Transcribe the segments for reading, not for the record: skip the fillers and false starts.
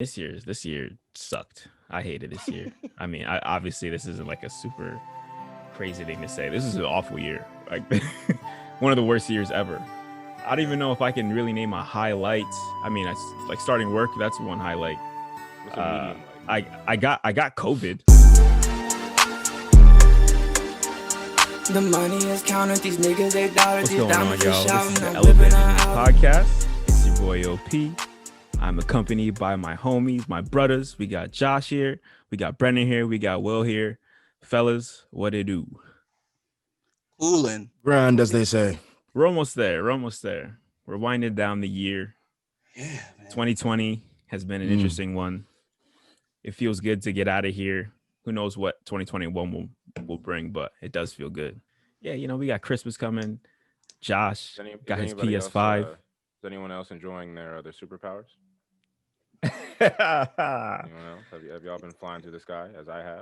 This year sucked. I hated this year. I mean, obviously this isn't like a super crazy thing to say. This is an awful year. Like one of the worst years ever. I don't even know if I can really name a highlight. I mean, like starting work. That's one highlight. What's a medium I got COVID. The money is counted, these niggas, they dollars, What's these going on, diamonds y'all? is This shouting, is the I'm Elevated living News out. Podcast. It's your boy OP. I'm accompanied by my homies, my brothers. We got Josh here. We got Brennan here. We got Will here. Fellas, what it do? Coolin'. Grind, as they say. We're almost there. We're winding down the year. Yeah, man. 2020 has been an interesting one. It feels good to get out of here. Who knows what 2021 will bring, but it does feel good. Yeah, we got Christmas coming. Josh got his PS5. Is anyone else enjoying their superpowers? I Anyone else? Have y'all been flying through the sky as I have?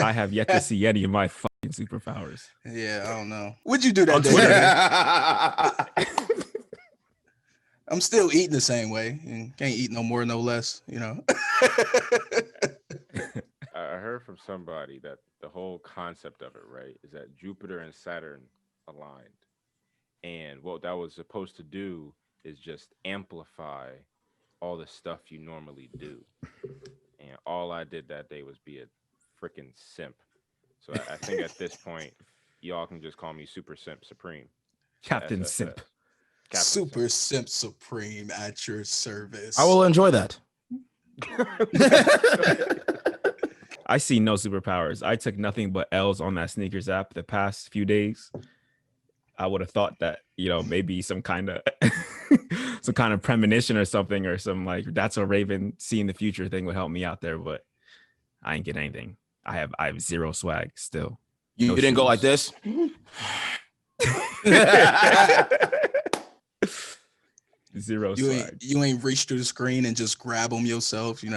I have yet to see any of my fucking superpowers. Yeah, I don't know. What'd you do that On day? I'm still eating the same way. And can't eat no more, no less, I heard from somebody that the whole concept of it, right, is that Jupiter and Saturn aligned. And what that was supposed to do is just amplify all the stuff you normally do. And all I did that day was be a freaking simp. So I think at this point, y'all can just call me Super Simp Supreme. Captain SSS. Simp. Captain Super Simp Supreme at your service. I will enjoy that. I see no superpowers. I took nothing but L's on that sneakers app the past few days. I would have thought that, maybe some kind of premonition or something, or some like that's a Raven seeing the future thing would help me out there, but I ain't get anything. I have zero swag still. You didn't go like this? Zero You swag. ain't reached through the screen and just grab them yourself, I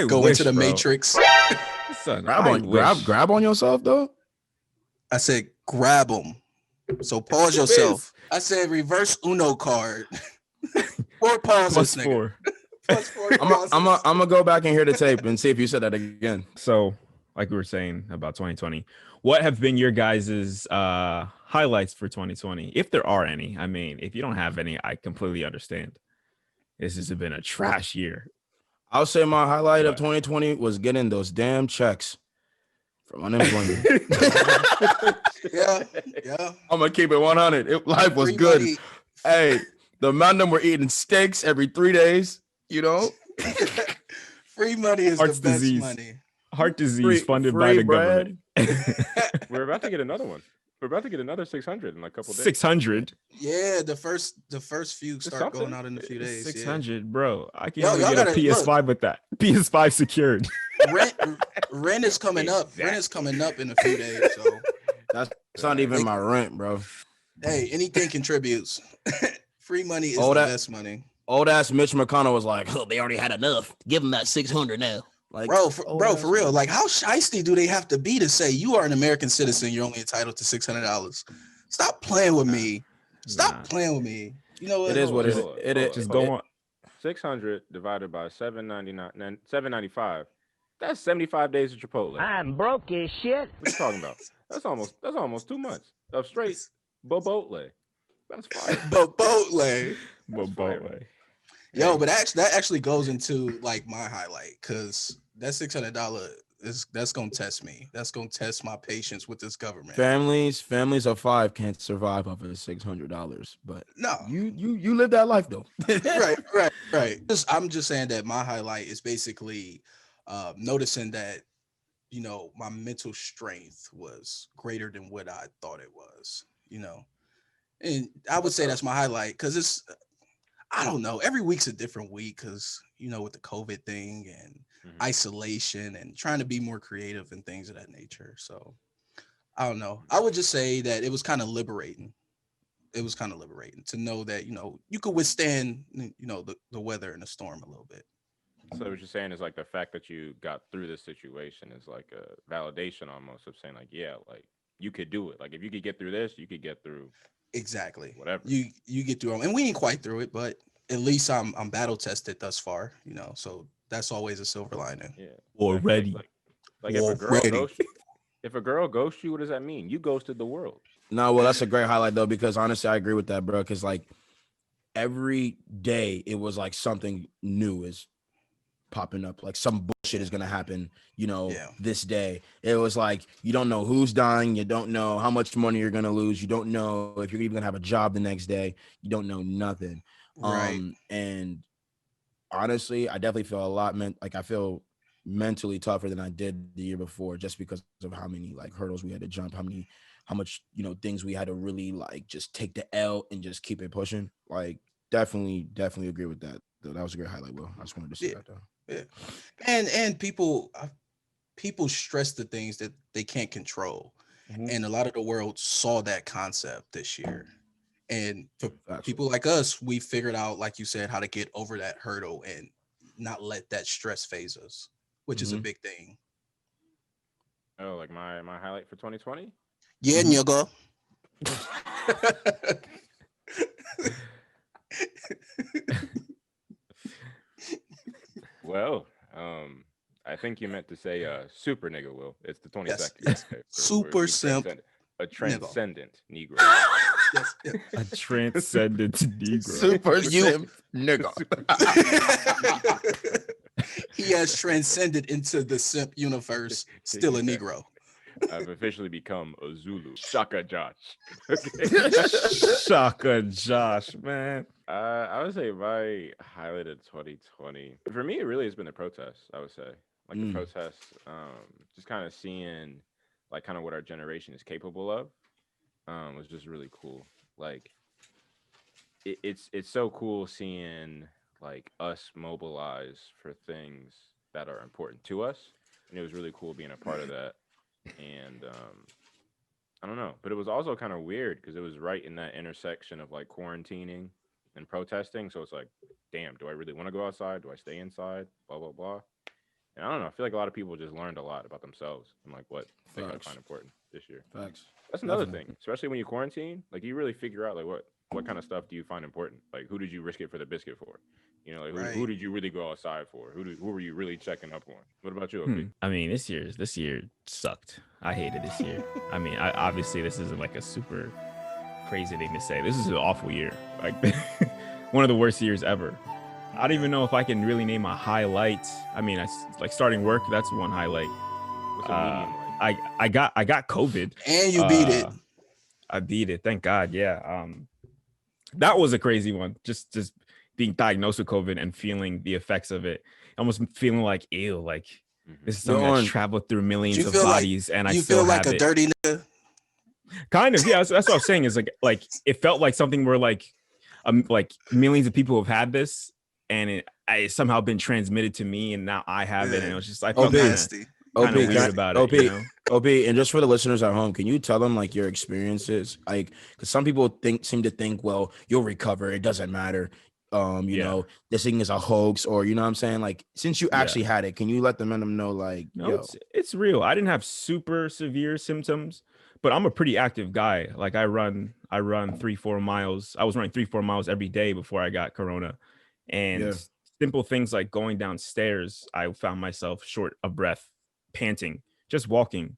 go wish, into the bro. Matrix. Son, Grab on yourself though. I said grab them. So pause yourself. I said reverse Uno card. 4 pauses, nigga. +4. Plus 4 I'm pauses. gonna go back and hear the tape and see if you said that again. So, like we were saying about 2020, what have been your guys' highlights for 2020, if there are any? I mean, if you don't have any, I completely understand. This has been a trash year. I'll say my highlight of 2020 was getting those damn checks from unemployment. Yeah. I'm gonna keep it 100. Life was Free good. money. Hey, the amount of them were eating steaks every 3 days. Free money is Heart's the best disease. money. Heart disease funded by free the bread. government. We're about to get another one. We're about to get another 600 in a couple days. 600. Yeah, the first few start something. going out in a few days. 600, bro. I can Yo, only y'all get a gotta- PS5 with that. PS5 secured. Yeah. Rent is coming up. Rent is coming up in a few days. So That's not even my rent, bro. hey, anything contributes. Free money is All the that- best money. Old ass Mitch McConnell was like, "Oh, they already had enough. Give them that 600 now." Like, Bro, for real. Like, how shiesty do they have to be to say you are an American citizen? You're only entitled to $600. Stop playing with me. Stop playing with me. You know what? It is what it is. Hold on, It is. Just go on. 600 divided by 799, 795. That's 75 days of Chipotle. I'm broke as shit. What you talking about? That's almost 2 months of straight bobotle. That's fire. Bobotle. Boy. Yo, but that actually goes into like my highlight because that $600 that's gonna test me. That's gonna test my patience with this government. Families of 5 can't survive off of $600, but No, you live that life though. right. I'm just saying that my highlight is basically noticing that my mental strength was greater than what I thought it was. And I would say that's my highlight because I don't know. Every week's a different week because, with the COVID thing and isolation and trying to be more creative and things of that nature. So I don't know. I would just say that it was kind of liberating. It was kind of liberating to know that, you could withstand, the weather and the storm a little bit. So what you're saying is like the fact that you got through this situation is like a validation almost of saying like, yeah, like you could do it. Like if you could get through this, you could get through Exactly. whatever. You get through it. And we ain't quite through it, but at least I'm battle tested thus far, you know. So that's always a silver lining. Yeah. Already. Like if a girl Already. if a girl ghosts you, what does that mean? You ghosted the world. No, well, that's a great highlight though, because honestly, I agree with that, bro. Because like every day, it was like something new is popping up. Like some bullshit is gonna happen, you know, Yeah. this day. It was like you don't know who's dying, you don't know how much money you're gonna lose, you don't know if you're even gonna have a job the next day, you don't know nothing. Right. And honestly, I definitely feel a lot like I feel mentally tougher than I did the year before, just because of how many like hurdles we had to jump, how much, you know, things we had to really like just take the L and just keep it pushing. Like definitely agree with that. Though that was a great highlight, Will. I just wanted to say Yeah. that though. Yeah. And people stress the things that they can't control. Mhm. And a lot of the world saw that concept this year. And for Facts. people like us, we figured out, like you said, how to get over that hurdle and not let that stress phase us, which is a Mhm. big thing. Oh, like my highlight for 2020? Yeah, nigga. Well, I think you meant to say super nigga, Will. It's the 22nd. Yes, yes. Okay, Super we simp a transcendent Negro. Yes, yes. A transcendent Negro. Super simp nigga. He has transcended into the simp universe, still a Negro. I've officially become a Zulu. Shaka Josh. Shaka Josh, man. I would say my highlight of 2020 for me, it really has been the protests. I would say, like the protests, just kind of seeing, like, kind of what our generation is capable of, was just really cool. Like, it's so cool seeing like us mobilize for things that are important to us, and it was really cool being a part of that. And I don't know, but it was also kind of weird because it was right in that intersection of like quarantining and protesting. So it's like, damn, do I really want to go outside? Do I stay inside? Blah blah blah. And I don't know. I feel like a lot of people just learned a lot about themselves and like what they kind of Facts. find important this year. Facts. That's another Definitely. thing, especially when you quarantine. Like you really figure out like what kind of stuff do you find important? Like who did you risk it for the biscuit for? You know, like who Right. did you really go outside for? Who were you really checking up on? What about you, OP? I mean, this year sucked. I hated this year. I mean, obviously this isn't like a super crazy thing to say. This is an awful year. Like one of the worst years ever. I don't even know if I can really name a highlight. I mean, like starting work. That's one highlight. What's a medium like? I got COVID. And you beat it. I beat it. Thank God. Yeah. That was a crazy one. Just being diagnosed with COVID and feeling the effects of it. Almost feeling like, ew, like this is something that's traveled through millions You of feel like bodies, and I you still feel like have a it. dirty nigga. Kind of, yeah. That's what I was saying. Is like it felt like something where like millions of people have had this, and it's somehow been transmitted to me, and now I have it, and it was just I felt Nasty. kind of weird about it. You know? OP, and just for the listeners at home, can you tell them like your experiences? Like, because some people seem to think, well, you'll recover, it doesn't matter. You know, this thing is a hoax, or you know what I'm saying? Like, since you actually had it, can you let them know, like, No, yo, it's real. I didn't have super severe symptoms, but I'm a pretty active guy. Like I run 3-4 miles. I was running 3-4 miles every day before I got corona. And simple things like going downstairs, I found myself short of breath, panting, just walking.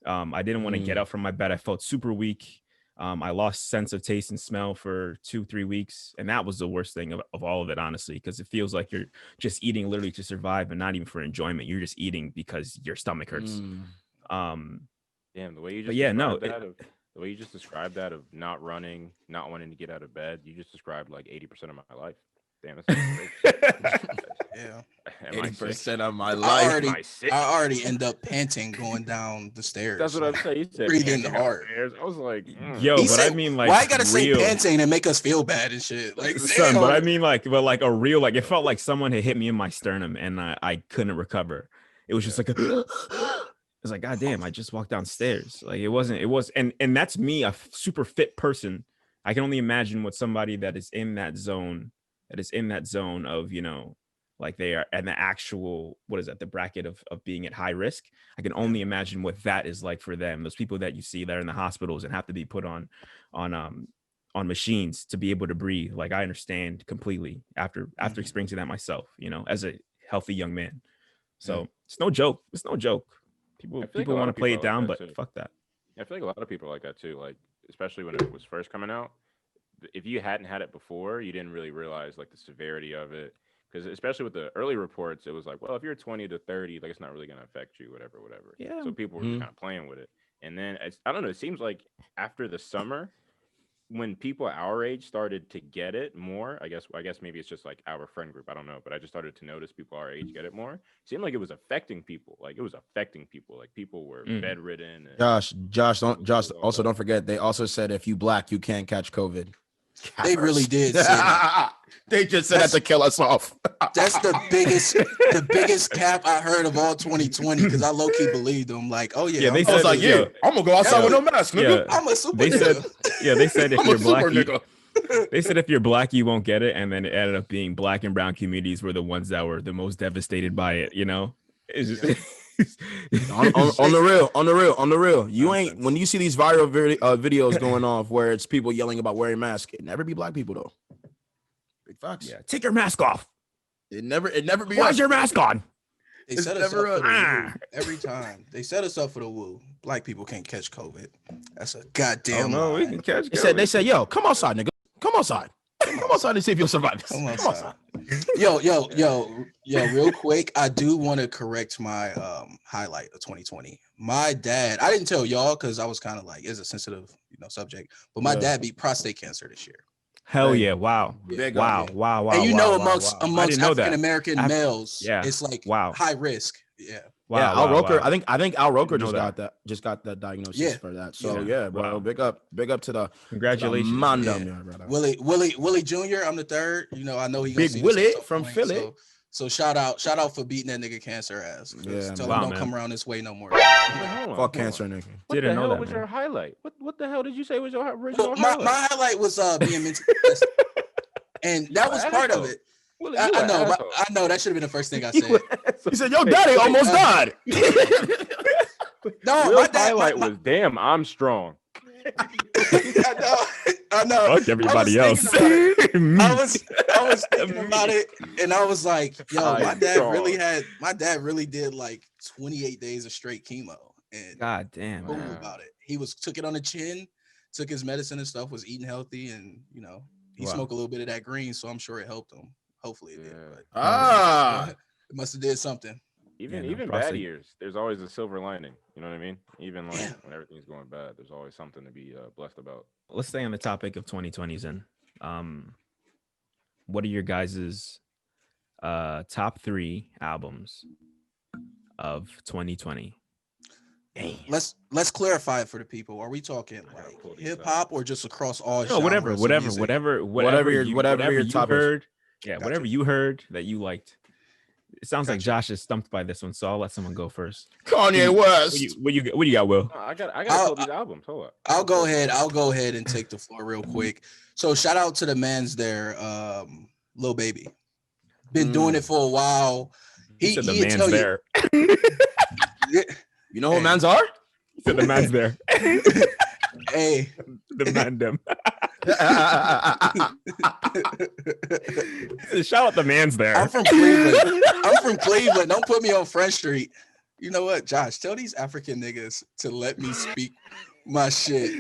I didn't want to get up from my bed. I felt super weak. I lost sense of taste and smell for 2-3 weeks. And that was the worst thing of all of it, honestly, because it feels like you're just eating literally to survive and not even for enjoyment. You're just eating because your stomach hurts. Damn, the way you just the way you just described that of not running, not wanting to get out of bed, you just described like 80% of my life. Damn, that's Yeah. 80% of my life. I already end up panting going down the stairs. That's what I'm saying. You said breathing hard. I was like, yo, He but said, I mean, like, why you gotta say real panting and make us feel bad and shit? Like, son, but I mean, like, but like a real, like, it felt like someone had hit me in my sternum and I couldn't recover. It was just like, it's like, God damn, I just walked downstairs. Like, it was, and that's me, a super fit person. I can only imagine what somebody that is in that zone of, you know, like they are in the actual, what is that, the bracket of being at high risk. I can only imagine what that is like for them. Those people that you see that are in the hospitals and have to be put on on machines to be able to breathe. Like, I understand completely after experiencing that myself, you know, as a healthy young man. So it's no joke. It's no joke. People want to play it down, but fuck that. I feel like a lot of people are like that too. Like, especially when it was first coming out, if you hadn't had it before, you didn't really realize like the severity of it. Because especially with the early reports, it was like, well, if you're 20 to 30, like it's not really gonna affect you, whatever. Yeah. So people were just kind of playing with it. And then I don't know. It seems like after the summer, when people our age started to get it more, I guess maybe it's just like our friend group. I don't know, but I just started to notice people our age get it more. It seemed like it was affecting people. Like it was affecting people. Like people were bedridden. And Josh, also don't forget. They also said if you black, you can't catch COVID. They really did say that. They just said that to kill us off. That's the biggest cap I heard of all 2020 because I low key believed them. Like, oh yeah, I was like, yeah, I'm gonna go outside with no mask, nigga. I'm a super. They said if you're black, nigga. they said if you're black, you won't get it, and then it ended up being black and brown communities were the ones that were the most devastated by it. You know, it's just, on the real. You ain't when you see these viral videos going off where it's people yelling about wearing masks. It never be black people though. Big facts. Yeah, take your mask off. It never be. Why's your mask on? They set us up for the woo every time. They set us up for the woo. Black people can't catch COVID. That's a goddamn. No, we lie. can catch. They said, yo, come outside, nigga. Come outside. Come outside and see if you'll survive this. Come outside. Yo, real quick, I do want to correct my highlight of 2020. My dad, I didn't tell y'all because I was kind of like, it's a sensitive, subject. But my dad beat prostate cancer this year. Hell yeah! Wow! Big wow! And amongst African American males, yeah, it's like high risk. Yeah. Wow, Al Roker. I think Al Roker just got that diagnosis for that. So yeah, bro. Big up to the congratulations, Willie Jr. I'm the third. I know he Big Willie from Philly. So shout out for beating that nigga cancer ass. Yeah, tell him don't come around this way no more. Fuck cancer, nigga. Didn't know that. Was your highlight? What the hell did you say was your original highlight? My highlight was being mentally tested, and that was part of it. I know that should have been the first thing I said. He said, "Yo, daddy almost died." No, my highlight was damn, I'm strong. I know. Fuck everybody else. I was thinking about it, and I was like, "Yo, my dad really did like 28 days of straight chemo." And God damn, about it. He took it on the chin, took his medicine and stuff, was eating healthy, and he smoked a little bit of that green, so I'm sure it helped him. Hopefully it did. But, it must have did something. Even bad years, there's always a silver lining. You know what I mean? Even like when everything's going bad, there's always something to be blessed about. Let's stay on the topic of 2020s and what are your guys's top 3 albums of 2020? Let's clarify it for the people. Are we talking like hip hop or just across all? No, whatever your top heard. Yeah, gotcha. Whatever you heard that you liked. It sounds like Josh is stumped by this one, so I'll let someone go first. Kanye West. What you got, Will? I got all these albums. Hold up. I'll go ahead and take the floor real quick. So shout out to the man's there, Lil Baby. Been doing it for a while. He said the man's there. You know who mans are? He said the man's there. Hey, the man them. Shout out the man's there. I'm from Cleveland. Don't put me on Front Street. You know what, Josh? Tell these African niggas to let me speak my shit.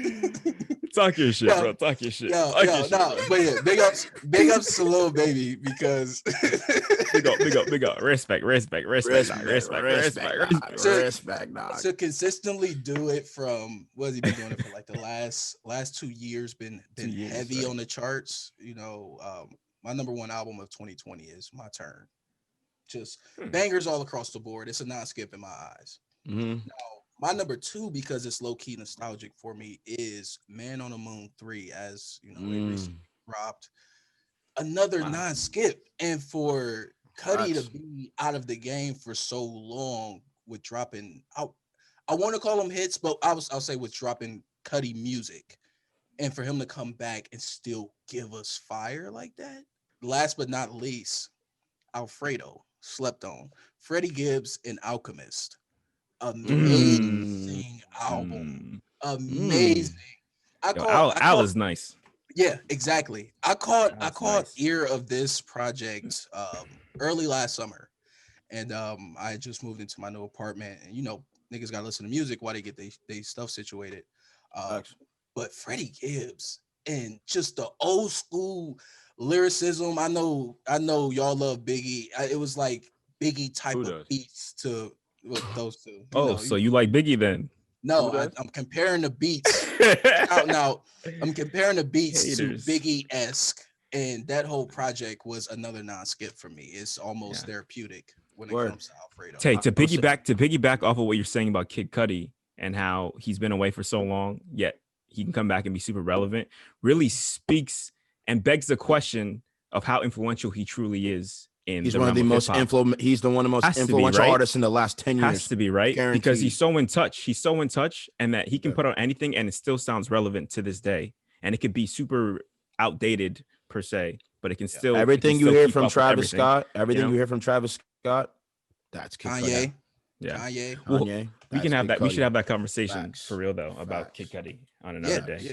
Talk your shit, bro. Talk your shit. But yeah, big ups to Lil Baby because big up. Respect, dog. To consistently do it from what has he been doing it for like the last 2 years? Been heavy on the charts. My number 1 album of 2020 is My Turn. Just bangers all across the board. It's a non-skip in my eyes. Mm-hmm. Now, my number 2, because it's low-key nostalgic for me, is Man on the Moon 3, as they recently dropped. Another non-skip. And for Cudi to be out of the game for so long with dropping out, I want to call them hits, but I'll say with dropping Cudi music. And for him to come back and still give us fire like that. Last but not least, Alfredo, Slept On. Freddie Gibbs and Alchemist. Amazing album. Amazing. Al is nice. Yeah, exactly. I caught That's nice. ear of this project early last summer. And I just moved into my new apartment, and niggas gotta listen to music while they get they stuff situated. Um, Facts. but Freddie Gibbs and just the old school lyricism. I know y'all love Biggie. It was like Biggie type Who of does? beats to those two. Oh, so you like Biggie then? No, Who does? I'm comparing the beats. Shouting out, I'm comparing the beats to Haters. Biggie esque, and that whole project was another non-skip for me. It's almost Yeah. therapeutic when it Word. comes to Alfredo. Tay, to I was piggyback off of what you're saying about Kid Cudi and how he's been away for so long, yet he can come back and be super relevant, really speaks and begs the question of how influential he truly is in He's the one of realm the of hip most hop. he's the one of the most Has to be, influential right? artists in the last 10 Has years. to be, right? Because Guaranteed. he's so in touch. He's so in touch, and that he can Yeah. put out anything and it still sounds relevant to this day. And it could be super outdated per se, but it can still Everything you hear keep from up with Travis everything. Scott, everything know? you hear from Travis Scott, that's Kid Cudi. Kanye, Yeah. Kanye. Well, Kanye, we can that's have Kid that. We should Cudi. have that conversation Facts. for real though about Kid Facts. Cudi on another Yeah, day. yeah.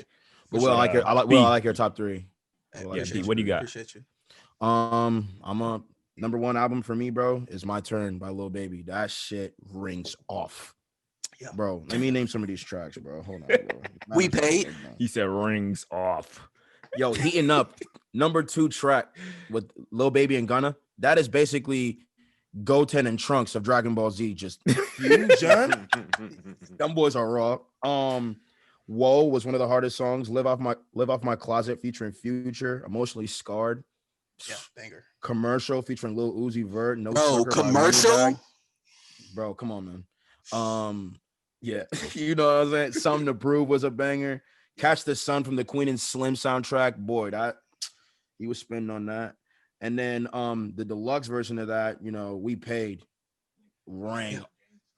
But For Will, I sure. like your I B. like your top three. I Hey, like Yeah, your B. top What do you three. got? Appreciate you. I'm a number one album for me, bro, is My Turn by Lil Baby. That shit rings off. Yeah. Bro, let me name some of these tracks, bro. Hold on, bro. We paid. He said rings off. Yo, Heating Up, number 2 track with Lil Baby and Gunna. That is basically Goten and Trunks of Dragon Ball Z. Just fusion. Them boys are raw. Whoa was one of the hardest songs. Live Off My Closet featuring Future. Emotionally Scarred. Yeah, banger. Commercial featuring Lil Uzi Vert. No Bro, Sucker by commercial. Moneybagg. Bro, come on, man. Yeah, you know what I'm saying? Something to Prove was a banger. Catch the Sun from the Queen and Slim soundtrack. Boy, that he was spinning on that. And then the deluxe version of that, We Paid, rang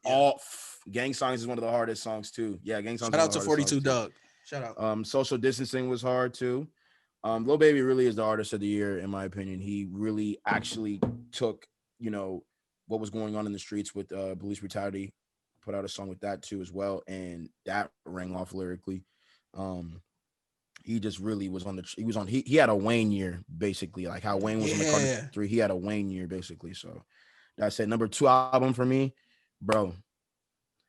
off. Gang Songs is one of the hardest songs too. Yeah, Gang Songs. Shout out to 42 Doug. Shout out. Social Distancing was hard too. Lil Baby really is the artist of the year, in my opinion. He really actually took, what was going on in the streets with police brutality, put out a song with that too as well, and that rang off lyrically. He just really was he had a Wayne year, basically, like how Wayne was in the Carter 3. He had a Wayne year, basically. So that's it. Number 2 album for me, bro.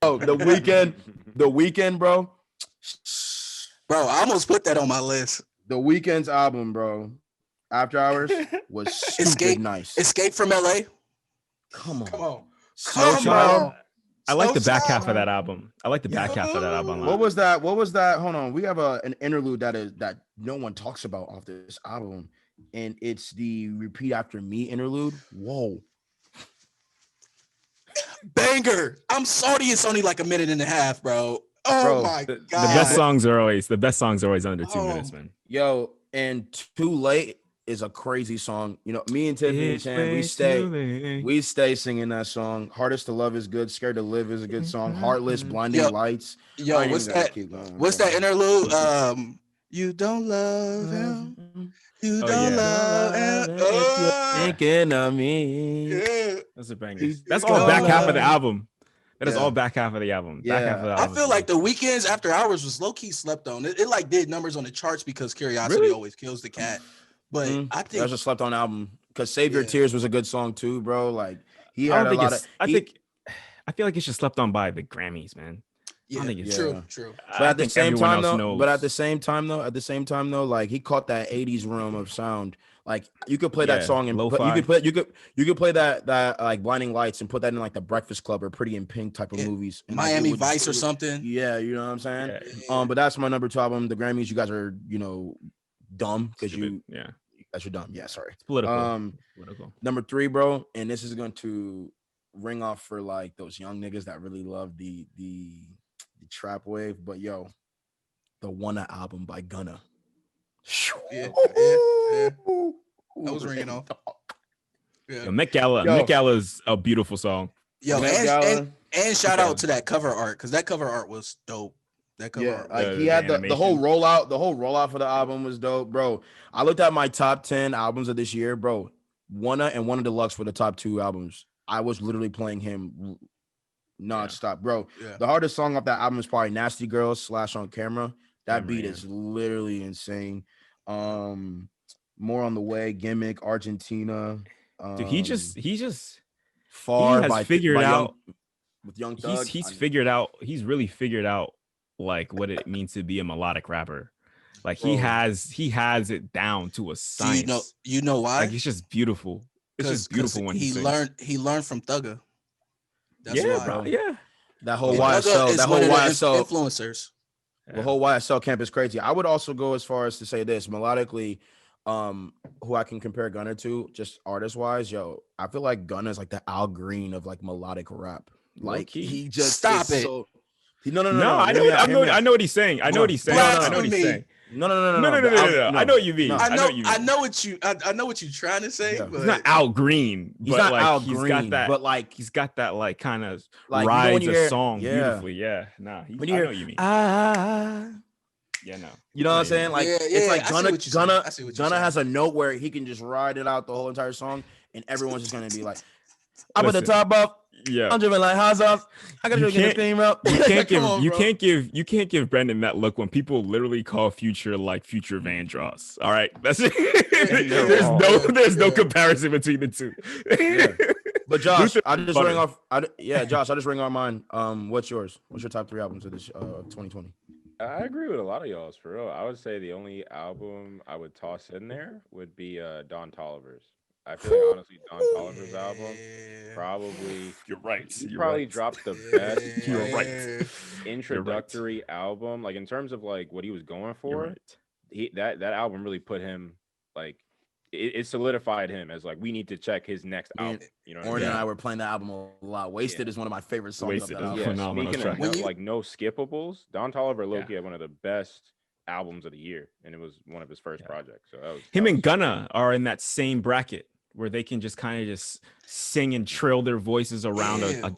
Oh, The Weeknd, bro. Bro, I almost put that on my list. The Weeknd's album, bro, After Hours, was stupid nice. Escape from LA. Come on. Come Child. on. I like the back half of that album. Back half of that album. What was that? Hold on. We have an interlude that no one talks about off this album, and it's the Repeat After Me interlude. Whoa. Banger. I'm sorry it's only like a minute and a half, bro. Oh Bro, my The god. best songs are always under 2 minutes, man. Yo, and Too Late is a crazy song. Me and Tiffany and Chan, we stay singing that song. Hardest to Love is good. Scared to Live is a good song. Heartless, Blinding Lights. Yo, what's that? What's that interlude? You don't love him. You don't love him. If you're thinking of me. Yeah. That's a banger. That's all back half of the album. That is all back half of the album. Back half of the I album. feel like The Weeknd's After Hours was low-key slept on. It like did numbers on the charts because Curiosity Really? always kills the cat. But I think that was a slept on album because Save Your Tears was a good song too, bro. Like he I had don't a think lot it's. of. I feel like it's just slept on by the Grammys, man. I don't think it's true. But at the same time though, like he caught that 80s realm of sound. Like you could play that song and you could play that like Blinding Lights and put that in like the Breakfast Club or Pretty in Pink type of movies. And Miami Vice or something. Yeah, you know what I'm saying? Yeah. But that's my number 2 album. The Grammys, you guys are, dumb because you guys are dumb. Yeah, sorry. It's political. Number 3, bro, and this is going to ring off for like those young niggas that really love the trap wave. But yo, the Wanna album by Gunna. Yeah. That was ringing off. Yeah. Met Gala is a beautiful song. Yo, and shout out to that cover art because that cover art was dope. That cover art. Like he had the whole rollout for the album was dope, bro. I looked at my top 10 albums of this year, bro. Wanna and Wanna Deluxe were the top 2 albums. I was literally playing him nonstop, bro. Yeah. The hardest song off that album is probably Nasty Girls / On Camera. That beat is literally insane. More on the way. Gimmick. Argentina. Dude, he just Far has by figured out. with Young Thug. He's really figured out like what it means to be a melodic rapper. Like Bro. he has it down to a science. You know why? Like it's just beautiful. It's just beautiful when he sings. He learned from Thugger. That's yeah, why. bro. Yeah. That whole Thugger YSL. is That one whole of the YSL. influencers. The whole YSL camp is crazy. I would also go as far as to say this melodically, who I can compare Gunna to, just artist wise. Yo, I feel like Gunna's like the Al Green of like melodic rap. Like he just stop it. So, No, I know what he's saying. I know what he's saying. I know what he's saying. No. I know what you mean. I know what you're trying to say. Yeah. But He's not Al Green. He's not like, Al he's Green, got that, but like he's got that like kind of like rides you know a song beautifully. Yeah, nah. When you hear, I know what you mean. Yeah, no. You know what I'm saying? Like it's like Gunna has a note where he can just ride it out the whole entire song, and everyone's just gonna be like, "I'm at the top up." Yeah, I'm driven like how's up. I gotta get the theme up. You can't give Brendan that look when people literally call Future like Future Vandross. All right, that's it. There's no comparison between the two. Yeah. But Josh, I just ring off. Josh, I just ring on mine. What's yours? What's your top 3 albums of this 2020? I agree with a lot of y'all's for real. I would say the only album I would toss in there would be Don Toliver's. I feel like honestly Don Toliver's album probably You're right. He probably dropped the best You're right. introductory album. Like in terms of like what he was going for, that album really put him like it solidified him as like we need to check his next album. You know, Oren and I were playing that album a lot. Wasted is one of my favorite songs. Wasted of that is phenomenal. Speaking of like no skippables, Don Toliver low-key had one of the best albums of the year, and it was one of his first projects. So that was him and Gunna are in that same bracket where they can just kind of just sing and trill their voices around a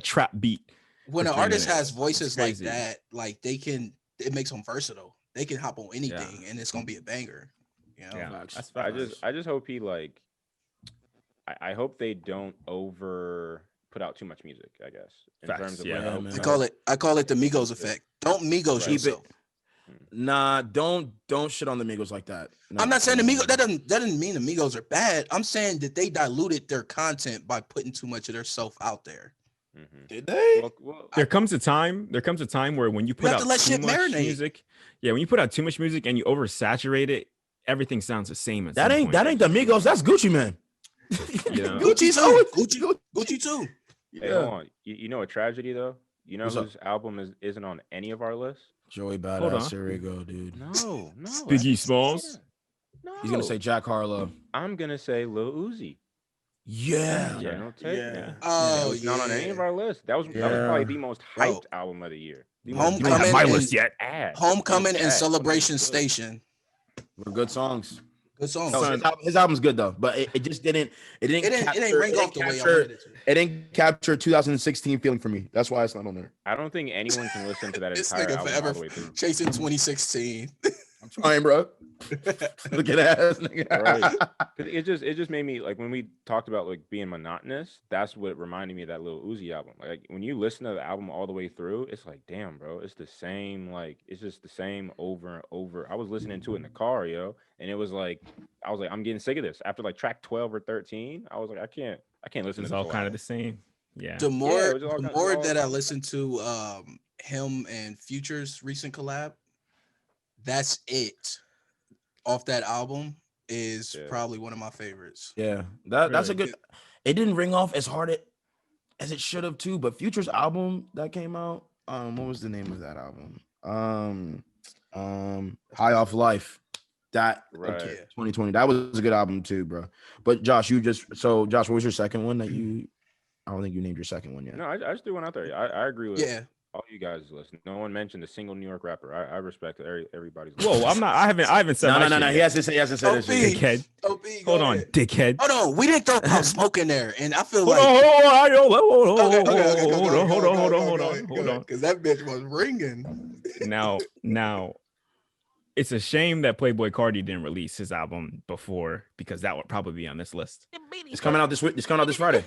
trap beat. When an artist has voices like that, like it makes them versatile. They can hop on anything and it's gonna be a banger. You know? Yeah, that's I just hope he like I hope they don't put out too much music, I guess. In terms of I call it the Migos effect. Don't Migos yourself. Nah, don't shit on the Migos like that. No, I'm not saying the Migos that doesn't mean the Migos are bad. I'm saying that they diluted their content by putting too much of their self out there. Mm-hmm. Did they? There comes a time where when you put out too much music, when you put out too much music and you oversaturate it, everything sounds the same. That ain't the Migos. That's Gucci Man. Gucci too. Hey, hold on. You know a tragedy though. You know whose album isn't on any of our lists? Joey Badass. Here we go, dude. No. Biggie Smalls. No. He's gonna say Jack Harlow. I'm gonna say Lil Uzi. Yeah. Oh, it's not on any of our lists. That was probably the most hyped album of the year. Homecoming, my list yet. Homecoming and Celebration Station. Were good songs. Good songs. No, his album's good though, but it just didn't. It didn't ring off the way I wanted it to. It didn't capture 2016 feeling for me. That's why it's not on there. I don't think anyone can listen to that this entire nigga album forever all the way through. chasing 2016. I'm trying, bro. Look at that, nigga. Right. It just made me like when we talked about like being monotonous. That's what reminded me of that Lil Uzi album. Like when you listen to the album all the way through, it's like, damn, bro, it's the same. Like it's just the same over and over. I was listening to it in the car, yo, and it was like, I was like, I'm getting sick of this. After like track 12 or 13, I was like, I can't listen. It's to all this kind of the same. Yeah. The more that I listen to him and Future's recent collab, that's it. Off that album is probably one of my favorites. Yeah, that's a good. It didn't ring off as hard as it should have too. But Future's album that came out, what was the name of that album? High Off Life. That 2020. That was a good album too, bro. But Josh, Josh, what was your second one that you? I don't think you named your second one yet. No, I just threw one out there. I agree with all you guys listen. No one mentioned a single New York rapper. I respect everybody's. Whoa, I'm not. I haven't said. No. He hasn't said this. Dickhead. Hold on, dickhead. Hold on. We didn't throw Pop Smoke in there, and I feel hold on. Because that bitch was ringing. Now, it's a shame that Playboi Carti didn't release his album before because that would probably be on this list. It's coming out this week. It's coming out this Friday.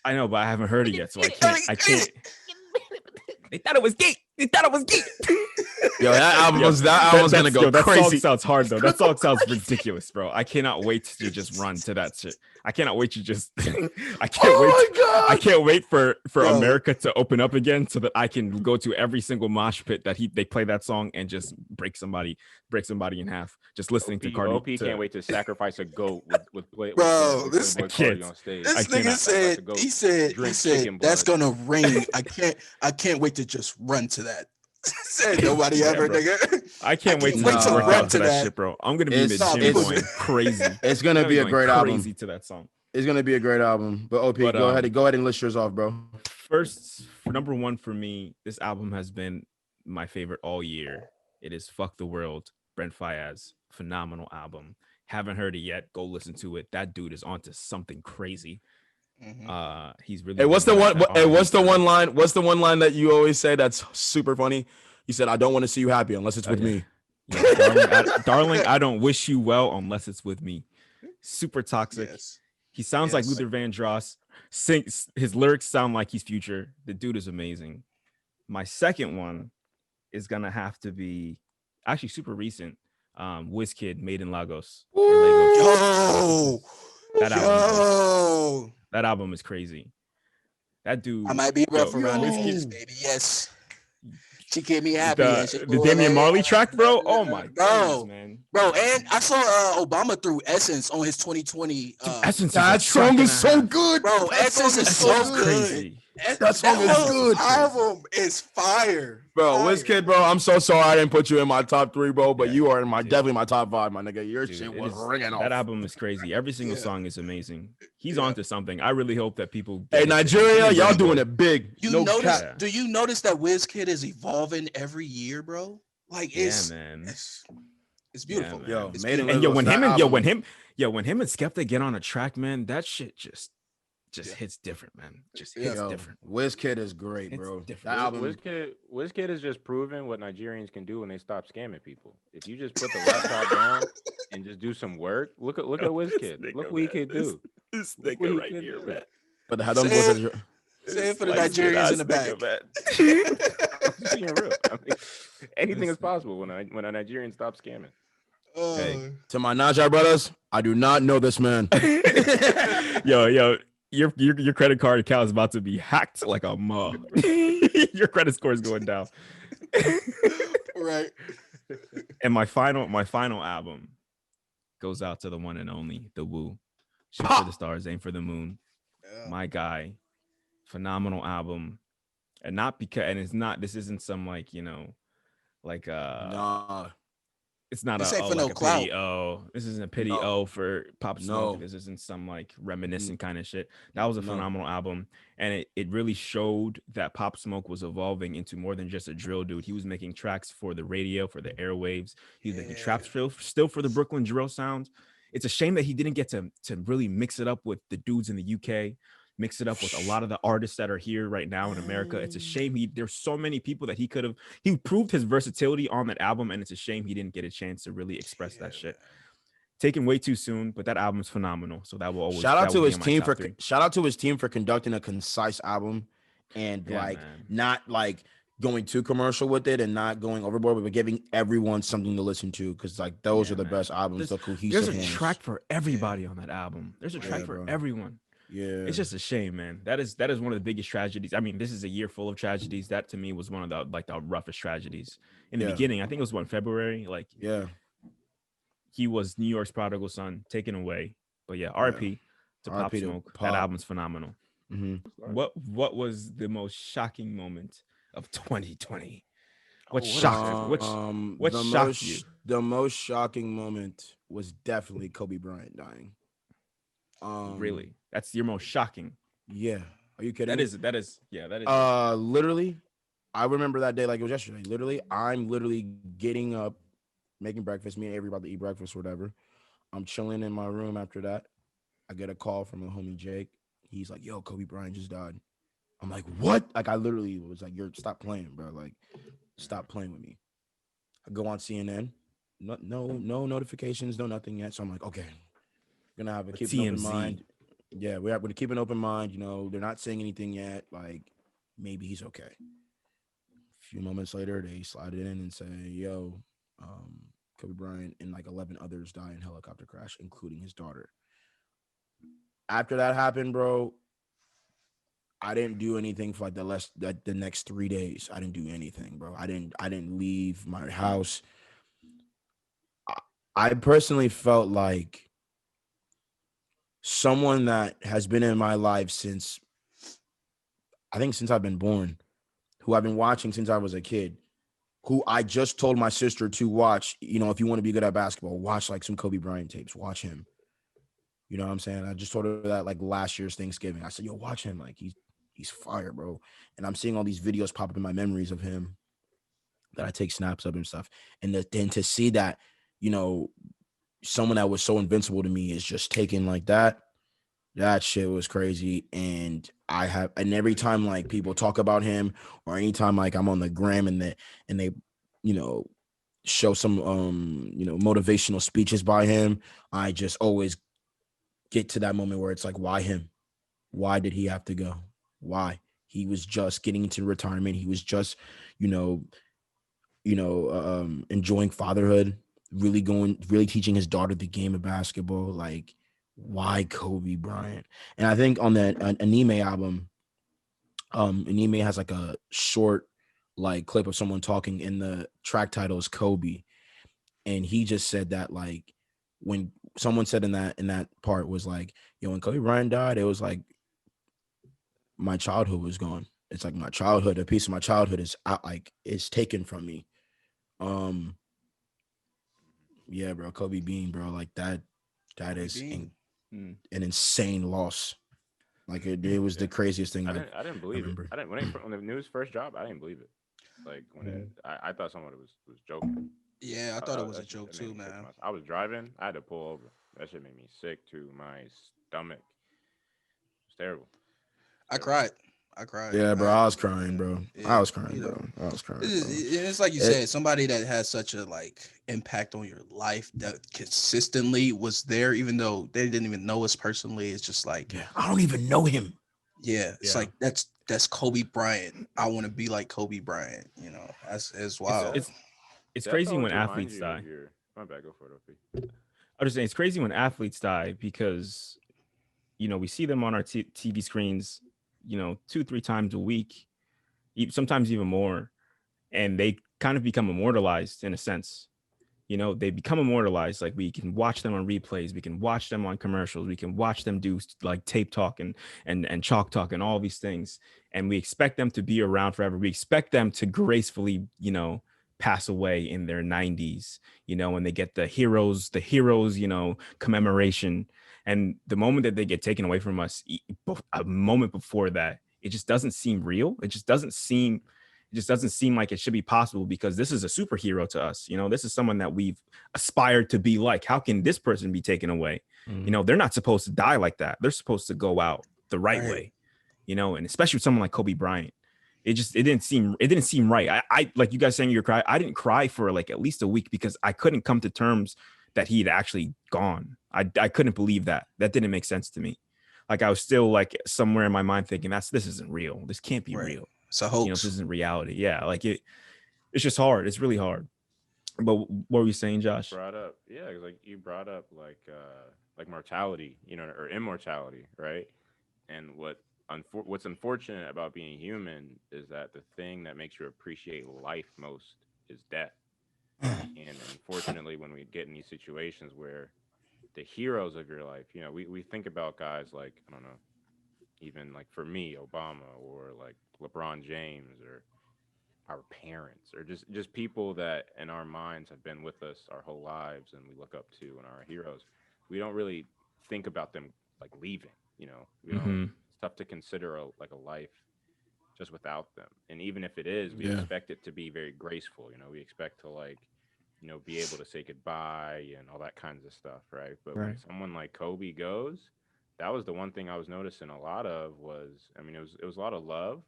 I know, but I haven't heard it yet, so I can't. They thought it was gay. Yo, that album was gonna go that crazy. song sounds hard though. That song sounds ridiculous, bro. I cannot wait to just run to that shit. I cannot wait to just. I can't wait. my God. I can't wait for Yo. America to open up again so that I can go to every single mosh pit that they play that song and just break somebody in half. Just listening to Cardi. OP can't wait to sacrifice a goat with Bro, this- Playboy I can't. Cardi on stage. This I nigga cannot. said, Go he said, drink chicken that's blood. gonna ring. I can't wait to just run to that. Said nobody Yeah, ever, bro. nigga. I can't wait to wait just to work run out to to that that. shit, bro. I'm gonna be in the It's- gym it's- going crazy. It's gonna I'm be a going great album. crazy to that song. It's gonna be a great album. But OP, But, go ahead and list yours off, bro. First, number one for me, this album has been my favorite all year. It is "Fuck the World," Brent Faiyaz. Phenomenal album. Haven't heard it yet? Go listen to it. That dude is onto something crazy. Mhm. He's really. Hey, what's the bringing one? back that Hey, what's the R&B one line? What's the one line that you always say that's super funny? You said, "I don't want to see you happy unless it's with yeah. me." Yeah, darling, I don't wish you well unless it's with me. Super toxic. Yes. He sounds like Yes. Luther Vandross. Sings his lyrics sound like he's Future. The dude is amazing. My second one is gonna have to be actually super recent. WizKid, Made in Lagos. Or Lagos. Yo, That album is crazy. That dude. I might be rough yo, around this WizKid- kids, baby. Yes. She kept me happy. and she the cool, Damian man. Marley track, bro. Oh my Bro. goodness, man. Bro, and I saw Obama threw Essence on his 2020. Essence. That song is so good, Bro, That Essence song is so so good. Crazy. That song is whole good. album is fire. Bro, Fire. WizKid, bro. I'm so sorry I didn't put you in my top 3, bro. But Yeah, you are in my dude. definitely my top 5, my nigga. Your Dude, shit it was is- ringing off. that album is crazy. Every single Yeah. song is amazing. He's Yeah. onto something. I really hope that people. Hey, get into Nigeria, it. y'all doing it big. You no notice? cap. Do you notice that WizKid is evolving every year, bro? Like Yeah, it's man. it's beautiful. man. Yo, It's Made in And yo, Lagos, when that him and album- when him and Skepta get on a track, man, that shit just Yeah. hits different, man. Just Yeah. hits Yo, different. WizKid is great, It's bro. different. That album, WizKid has just proven what Nigerians can do when they stop scamming people. If you just put the laptop down and just do some work, look at WizKid. Look what he could do. This Look what he could do. but how them Say boys are- Say it for the Nigerians in the back. I'm being real. I mean, anything is possible when a Nigerian stops scamming. Hey. to my Najai brothers, I do not know this man. yo, your credit card account is about to be hacked like a mug. Your credit score is going down. Right. And my final album goes out to the one and only The Woo. Shoot for the stars, aim for the moon. Yeah. My guy, phenomenal album, and not because, and it's not. This isn't some like like Nah, it's not This a, ain't oh, for like no a clout. pity this isn't a pity No. for Pop Smoke. No. This isn't some like reminiscent kind of shit. That was a No. phenomenal album, and it really showed that Pop Smoke was evolving into more than just a drill dude. He was making tracks for the radio, for the airwaves. He was making trap still for the Brooklyn drill sound. It's a shame that he didn't get to really mix it up with the dudes in the UK, mix it up with a lot of the artists that are here right now in America. It's a shame there's so many people that he proved his versatility on that album, and it's a shame he didn't get a chance to really express that shit. Taken way too soon, but that album's phenomenal. So that will always shout out that to will be his in my team top for three. shout out to his team for conducting a concise album and Yeah, like man. not like going too commercial with it and not going overboard, but giving everyone something to listen to because like those Yeah, are the man. best albums. There's- The cohesive There's a ones. track for everybody on that album. There's a track Yeah, for bro. everyone. Yeah, It's just a shame, man. That is one of the biggest tragedies. I mean, this is a year full of tragedies. That to me was one of the roughest tragedies in the Yeah. beginning. I think it was February. Like yeah. he was New York's prodigal son taken away. But yeah, RP to Pop R.I.P. to Smoke. Pop. That album's phenomenal. Mhm. What was the most shocking moment of 2020? What what shocked you? What the shocked most, you? The most shocking moment was definitely Kobe Bryant dying. Really? That's your most shocking. Yeah. Are you kidding? That is yeah, that is Literally, I remember that day like it was yesterday. Literally, I'm literally getting up, making breakfast. Me and Avery about to eat breakfast or whatever. I'm chilling in my room after that. I get a call from a homie Jake. He's like, "Yo, Kobe Bryant just died." I'm like, "What?" Like I literally was like, stop playing, bro. Like, stop playing with me." I go on CNN. No notifications, no nothing yet. So I'm like, okay, gonna have a keep an open TMZ. mind. Yeah, we're going to keep an open mind. You know, they're not saying anything yet. Like, maybe he's okay. few moments later, they slide in and say, "Yo, Kobe Bryant and like 11 others die in helicopter crash, including his daughter." After that happened, bro, I didn't do anything for like the next 3 days. I didn't do anything, bro. I didn't leave my house. I, I personally felt like someone that has been in my life since I think since I've been born, who I've been watching since I was a kid, who I just told my sister to watch. You know, if you want to be good at basketball, watch like some Kobe Bryant tapes. Watch him. You know what I'm saying? I just told her that like last year's Thanksgiving. I said, "Yo, watch him. Like he's fire, bro." And I'm seeing all these videos pop up in my memories of him that I take snaps of and stuff. And then to see that, you know, someone that was so invincible to me is just taken like that. That shit was crazy. And every time like people talk about him, or anytime like I'm on the gram and they, you know, show some motivational speeches by him, I just always get to that moment where it's like, why him? Why did he have to go? Why? He was just getting into retirement. He was just, you know, enjoying fatherhood, really teaching his daughter the game of basketball. Like, why Kobe Bryant? And I think on that Anime album, Anime has like a short like clip of someone talking, and the track title is Kobe. And he just said that like when someone said in that part was like, yo, when Kobe Bryant died, it was like my childhood was gone. It's like my childhood, a piece of my childhood is out, like is taken from me. Um, yeah, bro, Kobe Bean, bro, like that Kobe is Bean. Mm. an insane loss. Like it was Yeah. the craziest thing I didn't I believe it. remember. I didn't when the news first dropped. I didn't believe it. Like when Mhm. I thought someone was joking. Yeah, I thought it was a That shit joke that made too, me sick to man. my. I was driving. I had to pull over. That shit made me sick to my stomach. It's terrible. It's I terrible. cried. I cried. Yeah, bro, I, I was crying, yeah, bro. I yeah. was crying, You know, bro. I was crying, it's, bro. it's like you It, said, somebody that has such a like impact on your life that consistently was there, even though they didn't even know us personally. It's just like, yeah, I don't even know him. yeah, it's Yeah. like that's Kobe Bryant. I want to be like Kobe Bryant. You know, that's it's It's That wild. it's it's that's crazy always when reminds athletes you of die. your. My bad. Go for it, OP. I'm just saying it's crazy when athletes die because we see them on our TV screens, 2-3 times a week, sometimes even more, and they kind of become immortalized in a sense. They become immortalized. Like we can watch them on replays, we can watch them on commercials, we can watch them do like tape talk and chalk talk and all these things, and we expect them to be around forever. We expect them to gracefully, pass away in their 90s, when they get the heroes, commemoration. And the moment that they get taken away from us, a moment before that, it just doesn't seem real. It just doesn't seem like it should be possible, because this is a superhero to us. This is someone that we've aspired to be like. How can this person be taken away? They're not supposed to die like that. They're supposed to go out the right Right. way, and especially with someone like Kobe Bryant. It didn't seem right. I like you guys saying you're crying. I didn't cry for like at least a week because I couldn't come to terms that he'd actually gone. I couldn't believe that. That didn't make sense to me. Like I was still like somewhere in my mind thinking this isn't real. This can't be Right. real. It's a This hoax. isn't reality. Yeah, like it's just hard. It's really hard. But what were you saying, You Josh? brought up, yeah, 'cause, like you brought up like mortality, or immortality, right? And what's unfortunate about being human is that the thing that makes you appreciate life most is death. And unfortunately, when we get in these situations where the heroes of your life, we think about guys like, I don't know, even like for me, Obama, or like LeBron James, or our parents, or just people that in our minds have been with us our whole lives and we look up to and are our heroes. We don't really think about them like leaving. We don't. Mm-hmm. It's tough to consider a life just without them. And even if it is, we Yeah, expect it to be very graceful. We expect to like, be able to say goodbye and all that kinds of stuff, right? But when Right. someone like Kobe goes, that was the one thing I was noticing a lot of was, I mean, it was a lot of love,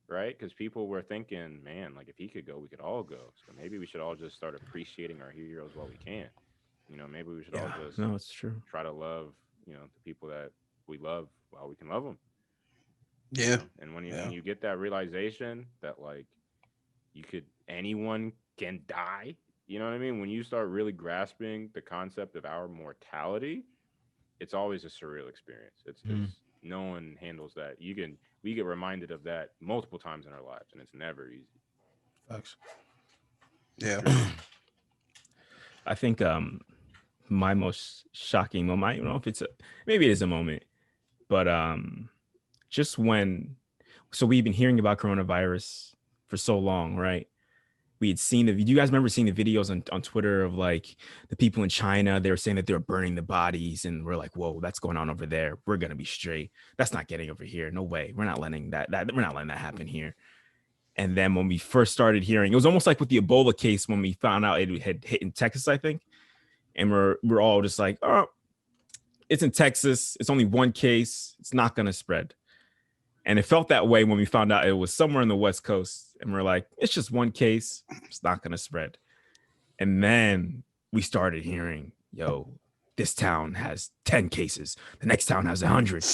right? Because people were thinking, man, like if he could go, we could all go. So maybe we should all just start appreciating our heroes while we can. Maybe we should all Yeah. just No, it's true. try to love, the people that we love while we can love them. Yeah. And when Yeah. you get that realization that like anyone can die. You know what I mean? When you start really grasping the concept of our mortality, it's always a surreal experience. It's no one handles that. We get reminded of that multiple times in our lives, and it's never easy. Facts. Yeah. I think my most shocking moment, I don't know if maybe it is a moment, but just when, so we've been hearing about coronavirus for so long, right? We had seen do you guys remember seeing the videos on Twitter of like the people in China? They were saying that they were burning the bodies, and we're like, whoa, that's going on over there. We're gonna be straight. That's not getting over here. No way. We're not letting that happen here. And then when we first started hearing, it was almost like with the Ebola case when we found out it had hit in Texas, I think. And we're all just like, oh, it's in Texas. It's only one case. It's not gonna spread. And it felt that way when we found out it was somewhere in the West Coast. And we're like, it's just one case. It's not going to spread. And then we started hearing, yo, this town has 10 cases. The next town has 100.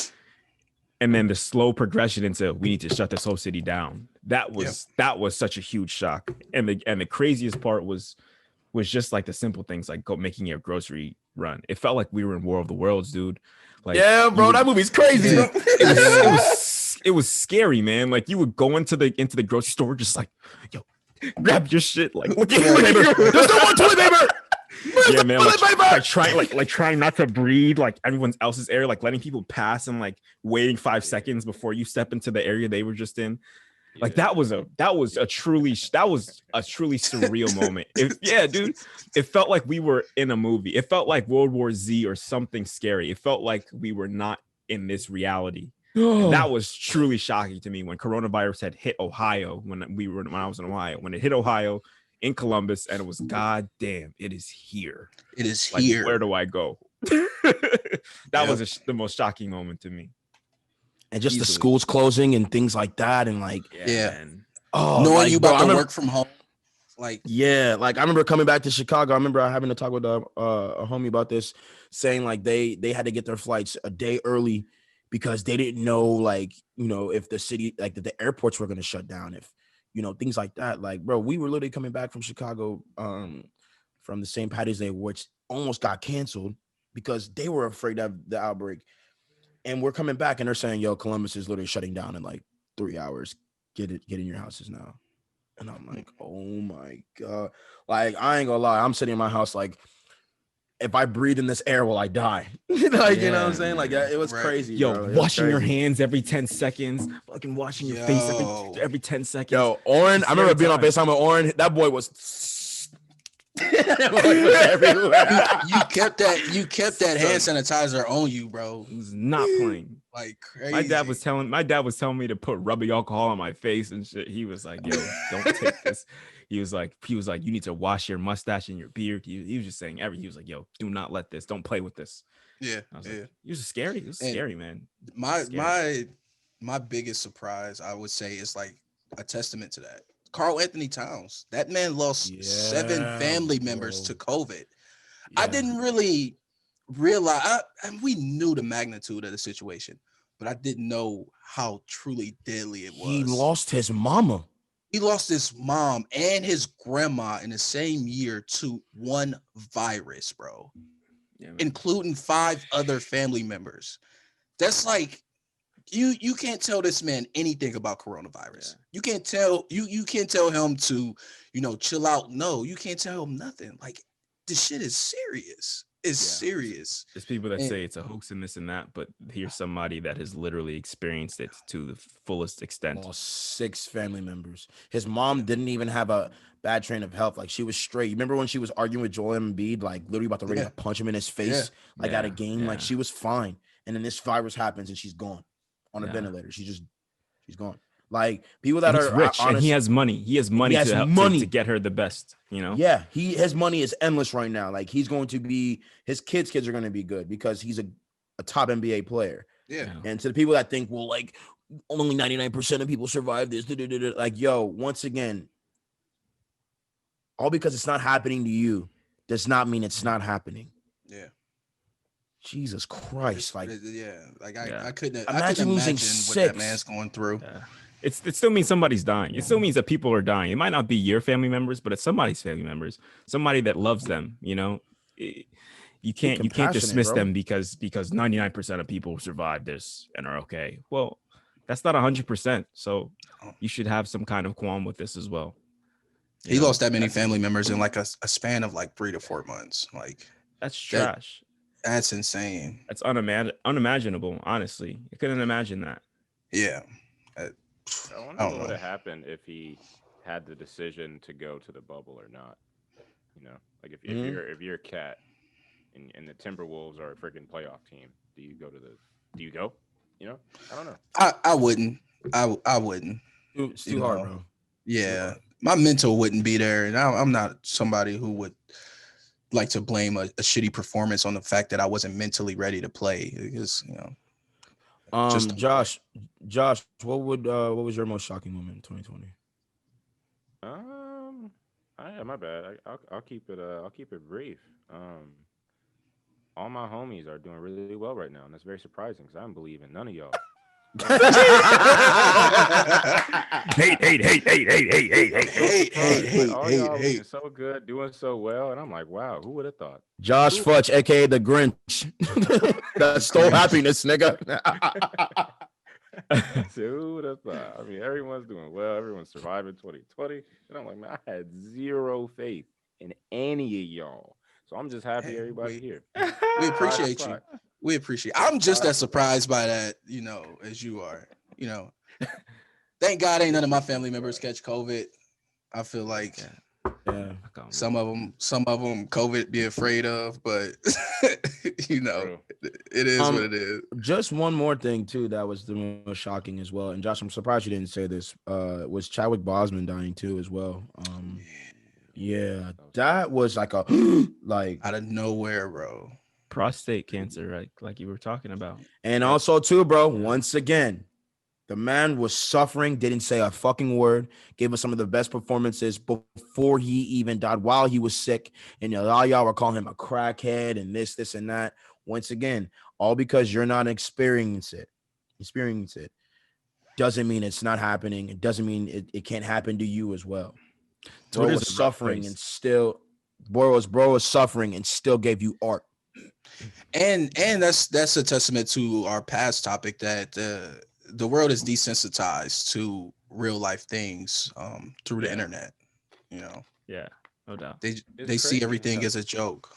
And then the slow progression into we need to shut this whole city down. That was such a huge shock. And the craziest part was just like the simple things like making a grocery run. It felt like we were in War of the Worlds, dude. Like, yeah, bro, that movie's crazy. Yeah. It was scary, man. Like you would go into the grocery store, just like, yo, grab your shit. Like, look at paper. There's no more toilet paper. Yeah, man. Like trying not to breathe like everyone else's air, like letting people pass and like waiting 5 seconds before you step into the area they were just in. Like that was a truly surreal moment. Dude, it felt like we were in a movie. It felt like World War Z or something scary. It felt like we were not in this reality. And that was truly shocking to me when coronavirus had hit Ohio, when I was in Ohio, when it hit Ohio in Columbus, and it was, God damn, it is here. It is like, here. Where do I go? That was the most shocking moment to me. And just the schools closing and things like that. And like, man. Oh, knowing like, you about to work from home. Like, yeah, like I remember coming back to Chicago. I remember having to talk with a homie about this, saying like they had to get their flights a day early because they didn't know, like, you know, if the city, like the airports were going to shut down, if, you know, things like that. Like, bro, we were literally coming back from Chicago from the St. Patty's Day, which almost got canceled because they were afraid of the outbreak. And we're coming back and they're saying, yo, Columbus is literally shutting down in like 3 hours. Get in your houses now. And I'm like, oh my God. Like, I ain't gonna lie. I'm sitting in my house like, if I breathe in this air, will I die? You know what I'm saying? Like, it was crazy. Yo, bro. washing your hands every 10 secones, fucking washing your face every 10 seconds. Yo, Oren, I remember being on FaceTime with Oren. That boy was everywhere. You kept that hand sanitizer on you, bro. He was not playing. Like crazy. My dad was telling me to put rubbing alcohol on my face and shit. He was like, yo, don't take this. He was like, you need to wash your mustache and your beard. He was just saying he was like, yo, do not let this. Don't play with this. Yeah. I was like, it was scary. It was scary, man. My biggest surprise, I would say, is like a testament to that. Karl Anthony Towns. That man lost 7 family members to COVID. Yeah. I didn't really realize, and we knew the magnitude of the situation, but I didn't know how truly deadly it was. He lost his mama. He lost his mom and his grandma in the same year to one virus, bro, including 5 other family members. That's like, you can't tell this man anything about coronavirus. Yeah. You can't tell you can't tell him to, you know, chill out. No, you can't tell him nothing. Like, this shit is serious. It's serious. There's people that say it's a hoax and this and that, but here's somebody that has literally experienced it to the fullest extent. 6 family members. His mom didn't even have a bad train of health. Like, she was straight. You remember when she was arguing with Joel Embiid, like literally about to ready to punch him in his face, at a game? Like, she was fine. And then this virus happens and she's gone on a ventilator. She's gone. Like, people that are rich, and he has money. He has money to get her the best, you know? Yeah, his money is endless right now. Like, he's going to be, his kids are going to be good because he's a top NBA player. Yeah. And to the people that think, well, like, only 99% of people survive this, like, yo, once again, all because it's not happening to you does not mean it's not happening. Yeah. Jesus Christ. Like, I couldn't imagine losing what 6. that man's going through. it still means somebody's dying. It still means that people are dying. It might not be your family members, but it's somebody's family members, somebody that loves them. You can't dismiss bro. them because 99% of people survive this and are okay. Well, that's not 100%. So you should have some kind of qualm with this as well. He lost that many family members in like a span of like 3 to 4 months. Like that's trash. That's insane. That's unimaginable. Honestly, I couldn't imagine that. Yeah. I wonder what would have happened if he had the decision to go to the bubble or not. Like if you're a Cat and the Timberwolves are a freaking playoff team, do you go? I don't know. I wouldn't. I wouldn't. It's too hard, bro. Yeah. My mental wouldn't be there. And I'm not somebody who would like to blame a shitty performance on the fact that I wasn't mentally ready to play. Because, Josh, what was your most shocking moment in 2020? My bad. I'll keep it brief. All my homies are doing really well right now, and that's very surprising because I don't believe in none of y'all. Hate. So good, doing so well, and I'm like, wow, who would have thought? Josh Futch, aka the Grinch, that stole happiness, nigga. So who would have thought? I mean, everyone's doing well, everyone's surviving 2020, and I'm like, man, I had zero faith in any of y'all. So I'm just happy everybody here. We appreciate you. We appreciate. I'm just as surprised by that, as you are. Thank God ain't none of my family members catch COVID. I feel like some of them COVID be afraid of, but it is what it is. Just one more thing too that was the most shocking as well. And Josh, I'm surprised you didn't say this. Was Chadwick Boseman dying too as well? Yeah, that was like a like out of nowhere, bro. Prostate cancer, like you were talking about. And also too, bro, once again, the man was suffering, didn't say a fucking word, gave us some of the best performances before he even died, while he was sick. And all y'all were calling him a crackhead and this and that. Once again, all because you're not experiencing it doesn't mean it's not happening. It doesn't mean it can't happen to you as well. Bro was suffering and still bro was suffering and still gave you art. And that's a testament to our past topic that the world is desensitized to real life things through the internet. Yeah, no doubt. They see everything as a joke.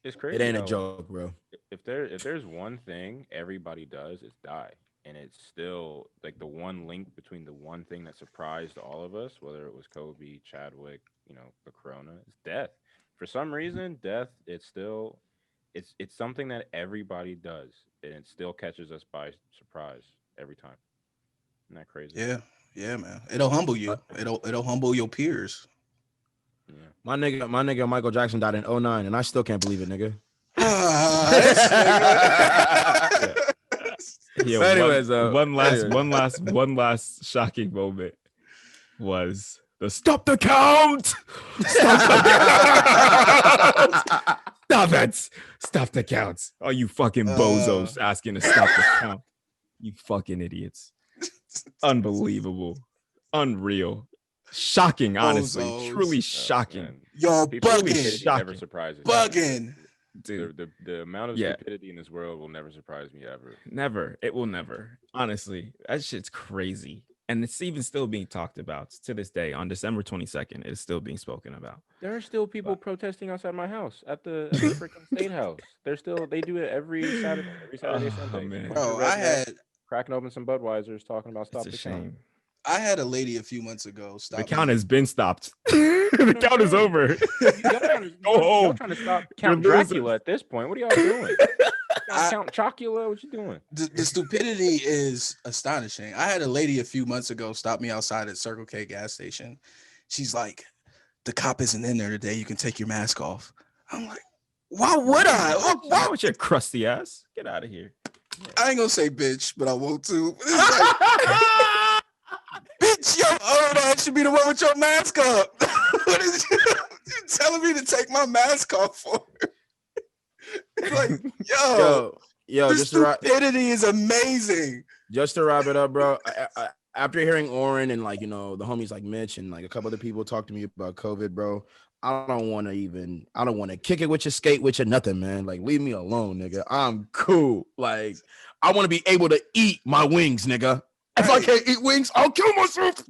It's crazy. It ain't a joke, bro. If there's one thing everybody does, it's die. And it's still like the one link between the one thing that surprised all of us, whether it was Kobe, Chadwick, the corona, is death. For some reason, death, it's something that everybody does, and it still catches us by surprise every time. Isn't that crazy? Yeah, man. It'll humble you. It'll humble your peers. Yeah. My nigga Michael Jackson died in 2009, and I still can't believe it, nigga. Yeah, anyways, one last shocking moment was the stop the count. Stop the counts. Oh, you fucking bozos asking to stop the count. You fucking idiots. Unbelievable. Unreal. Shocking, honestly. Bozos. Truly shocking. You're bugging. Never surprises me. Bugging. Dude, the amount of stupidity in this world will never surprise me ever. Never. It will never. Honestly, that shit's crazy. And it's even still being talked about to this day. On December 22nd, it is still being spoken about. There are still people protesting outside my house at the freaking state house. They do it every Saturday, Sunday. Man. Bro, I had cracking open some Budweisers talking about stop it's the a count. shame. I had a lady a few months ago stop. The count has been stopped. The count is over. Go home. Y'all trying to stop Count Dracula at this point. What are y'all doing? Count Chocula? What you doing? The stupidity is astonishing. I had a lady a few months ago stop me outside at Circle K gas station. She's like, the cop isn't in there today. You can take your mask off. I'm like, why would I? Why would your crusty ass? Get out of here. I ain't gonna say bitch, but I want to. Bitch, your old ass should be the one with your mask up. What is you telling me to take my mask off for? Like, yo, the stupidity is amazing. Just to wrap it up, bro. after hearing Oren and like, you know, the homies like Mitch and like a couple other people talk to me about COVID, bro, I don't want to kick it with you, skate with you, nothing, man. Like, leave me alone, nigga. I'm cool. Like, I want to be able to eat my wings, nigga. If I can't eat wings, I'll kill myself.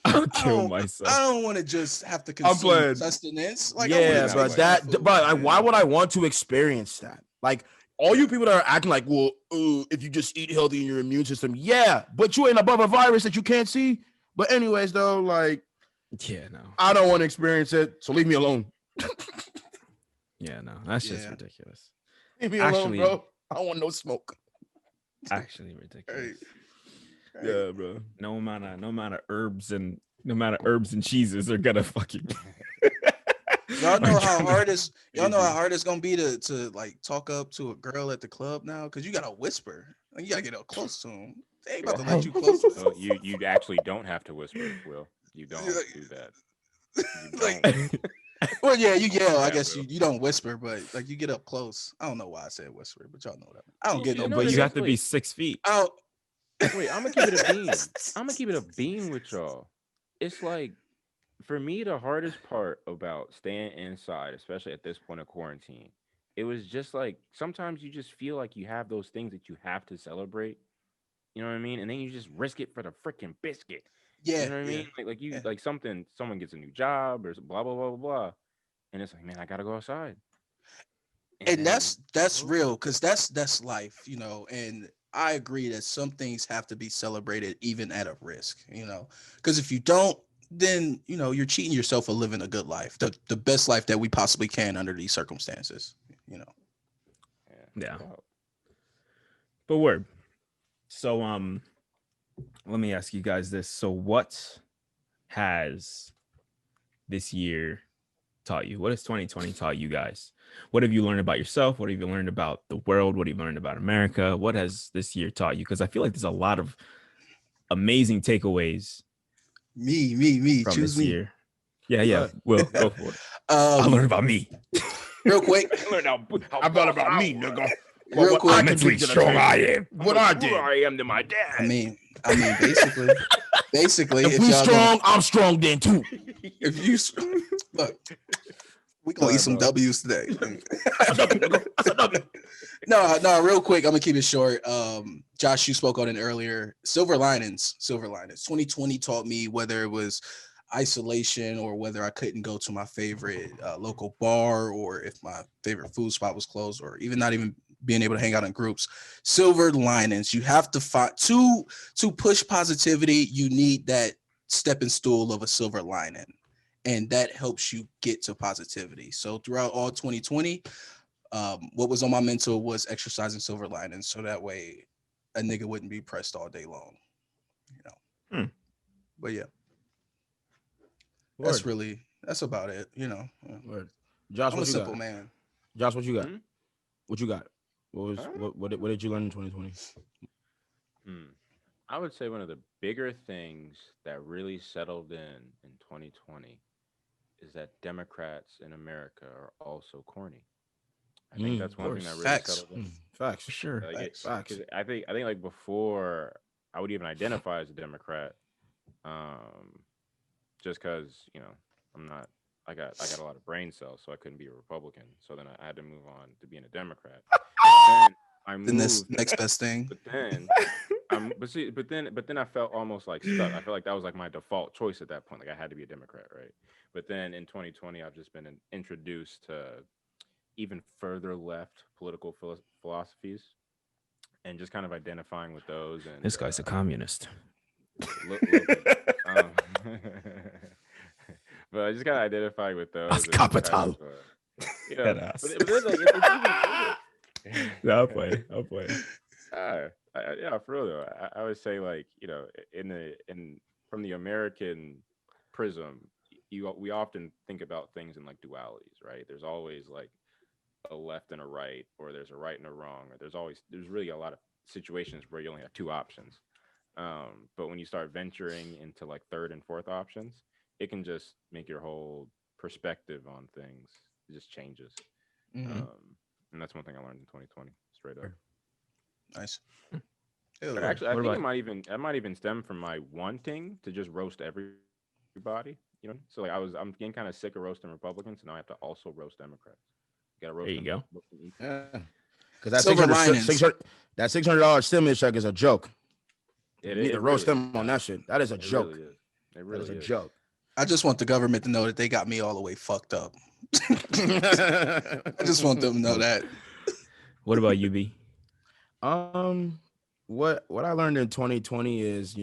I'll kill myself. I don't want to just have to I'm consume playing. sustenance. Like, Yeah, I but why would I want to experience that? Like, all you people that are acting like, well, if you just eat healthy in your immune system, yeah, but you ain't above a virus that you can't see. But anyways, though, like, Yeah, no. I don't want to experience it, so leave me alone. Yeah, no. That's just ridiculous. Leave me alone, bro. I don't want no smoke. Actually ridiculous. Right. Yeah, bro. No amount of herbs and cheeses are gonna fucking. Y'all know how hard it's gonna be to like talk up to a girl at the club now, because you gotta whisper. Like, you gotta get up close to them. They ain't about to let you close to them. So you actually don't have to whisper, Will. You don't do that. You don't. Like, well, yeah, you yell. I Yeah, guess Will. you don't whisper, but like you get up close. I don't know why I said whisper, but y'all know what I mean. I don't get no. But you have to be 6 feet. I don't. Wait, I'm gonna keep it a beam. I'm gonna keep it a beam with y'all. It's like, for me, the hardest part about staying inside, especially at this point of quarantine, it was just like sometimes you just feel like you have those things that you have to celebrate. You know what I mean? And then you just risk it for the freaking biscuit. Yeah, You know what I mean? Like someone gets a new job or blah blah blah blah blah, and it's like, man, I gotta go outside. And that's real, because that's life, you know. And I agree that some things have to be celebrated even at a risk, you know, because if you don't, then you know you're cheating yourself of living a good life, the best life that we possibly can under these circumstances, you know. Yeah. But word. So let me ask you guys this. So what has this year taught you? What has 2020 taught you guys? What have you learned about yourself? What have you learned about the world? What have you learned about America? What has this year taught you? Because I feel like there's a lot of amazing takeaways. Me. From Choose this me. year. Yeah. Well, go for it. I learned about me. Real quick. I thought about me, nigga. Real quick. How mentally strong I am. What I did. I am than my dad. I mean, basically, If we strong, I'm strong then too. If you look, we gonna eat some W's today. No, real quick, I'm gonna keep it short. Josh, you spoke on it earlier. Silver linings. 2020 taught me, whether it was isolation or whether I couldn't go to my favorite local bar, or if my favorite food spot was closed, or even not even being able to hang out in groups. Silver linings. You have to find to push positivity. You need that stepping stool of a silver lining, and that helps you get to positivity. So throughout all 2020, what was on my mental was exercising silver linings, so that way a nigga wouldn't be pressed all day long, you know. But yeah, that's about it, you know. Word. Josh, I'm what a you simple got? man. Josh, what you got? What you got? What did you learn in 2020? I would say one of the bigger things that really settled in 2020 is that Democrats in America are also corny. I think that's one thing that really settled in. Facts. For sure. Facts. 'Cause I think like before I would even identify as a Democrat, just because, you know, I got a lot of brain cells, so I couldn't be a Republican. So then I had to move on to being a Democrat. Then I moved. The next best thing. But then but then I felt almost like stuck. I felt like that was like my default choice at that point. Like I had to be a Democrat, right? But then in 2020, I've just been introduced to even further left political philosophies, and just kind of identifying with those. And This guy's a communist. little bit, but I just kind of identify with those. That's capital. You know, That but then, like, it's even No, I'll play. yeah, for real though. I would say, like, you know, from the American prism, we often think about things in like dualities, right? There's always like a left and a right, or there's a right and a wrong, or there's really a lot of situations where you only have two options. But when you start venturing into like third and fourth options, it can just make your whole perspective on things, it just changes. And that's one thing I learned in 2020, straight up. Nice. Hell But yeah. actually, I What think about it might even stem from my wanting to just roast everybody. You know, so like I'm getting kind of sick of roasting Republicans, so now I have to also roast Democrats. Got to there roast you them, go. roast them equally. Yeah. Because Silver linings. that $600 stimulus check is a joke. You need to It roast really is. them on that shit. That is a It joke. really is. It That is really a is. joke. I just want the government to know that they got me all the way fucked up. I just want them to know that. What about you, B? um, what I learned in 2020 is,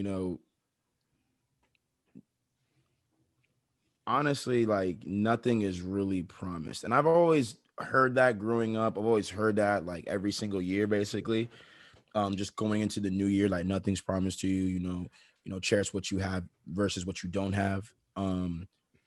honestly, like nothing is really promised. And I've always heard that growing up. I've always heard that like every single year, basically. Just going into the new year, like nothing's promised to you, cherish what you have versus what you don't have.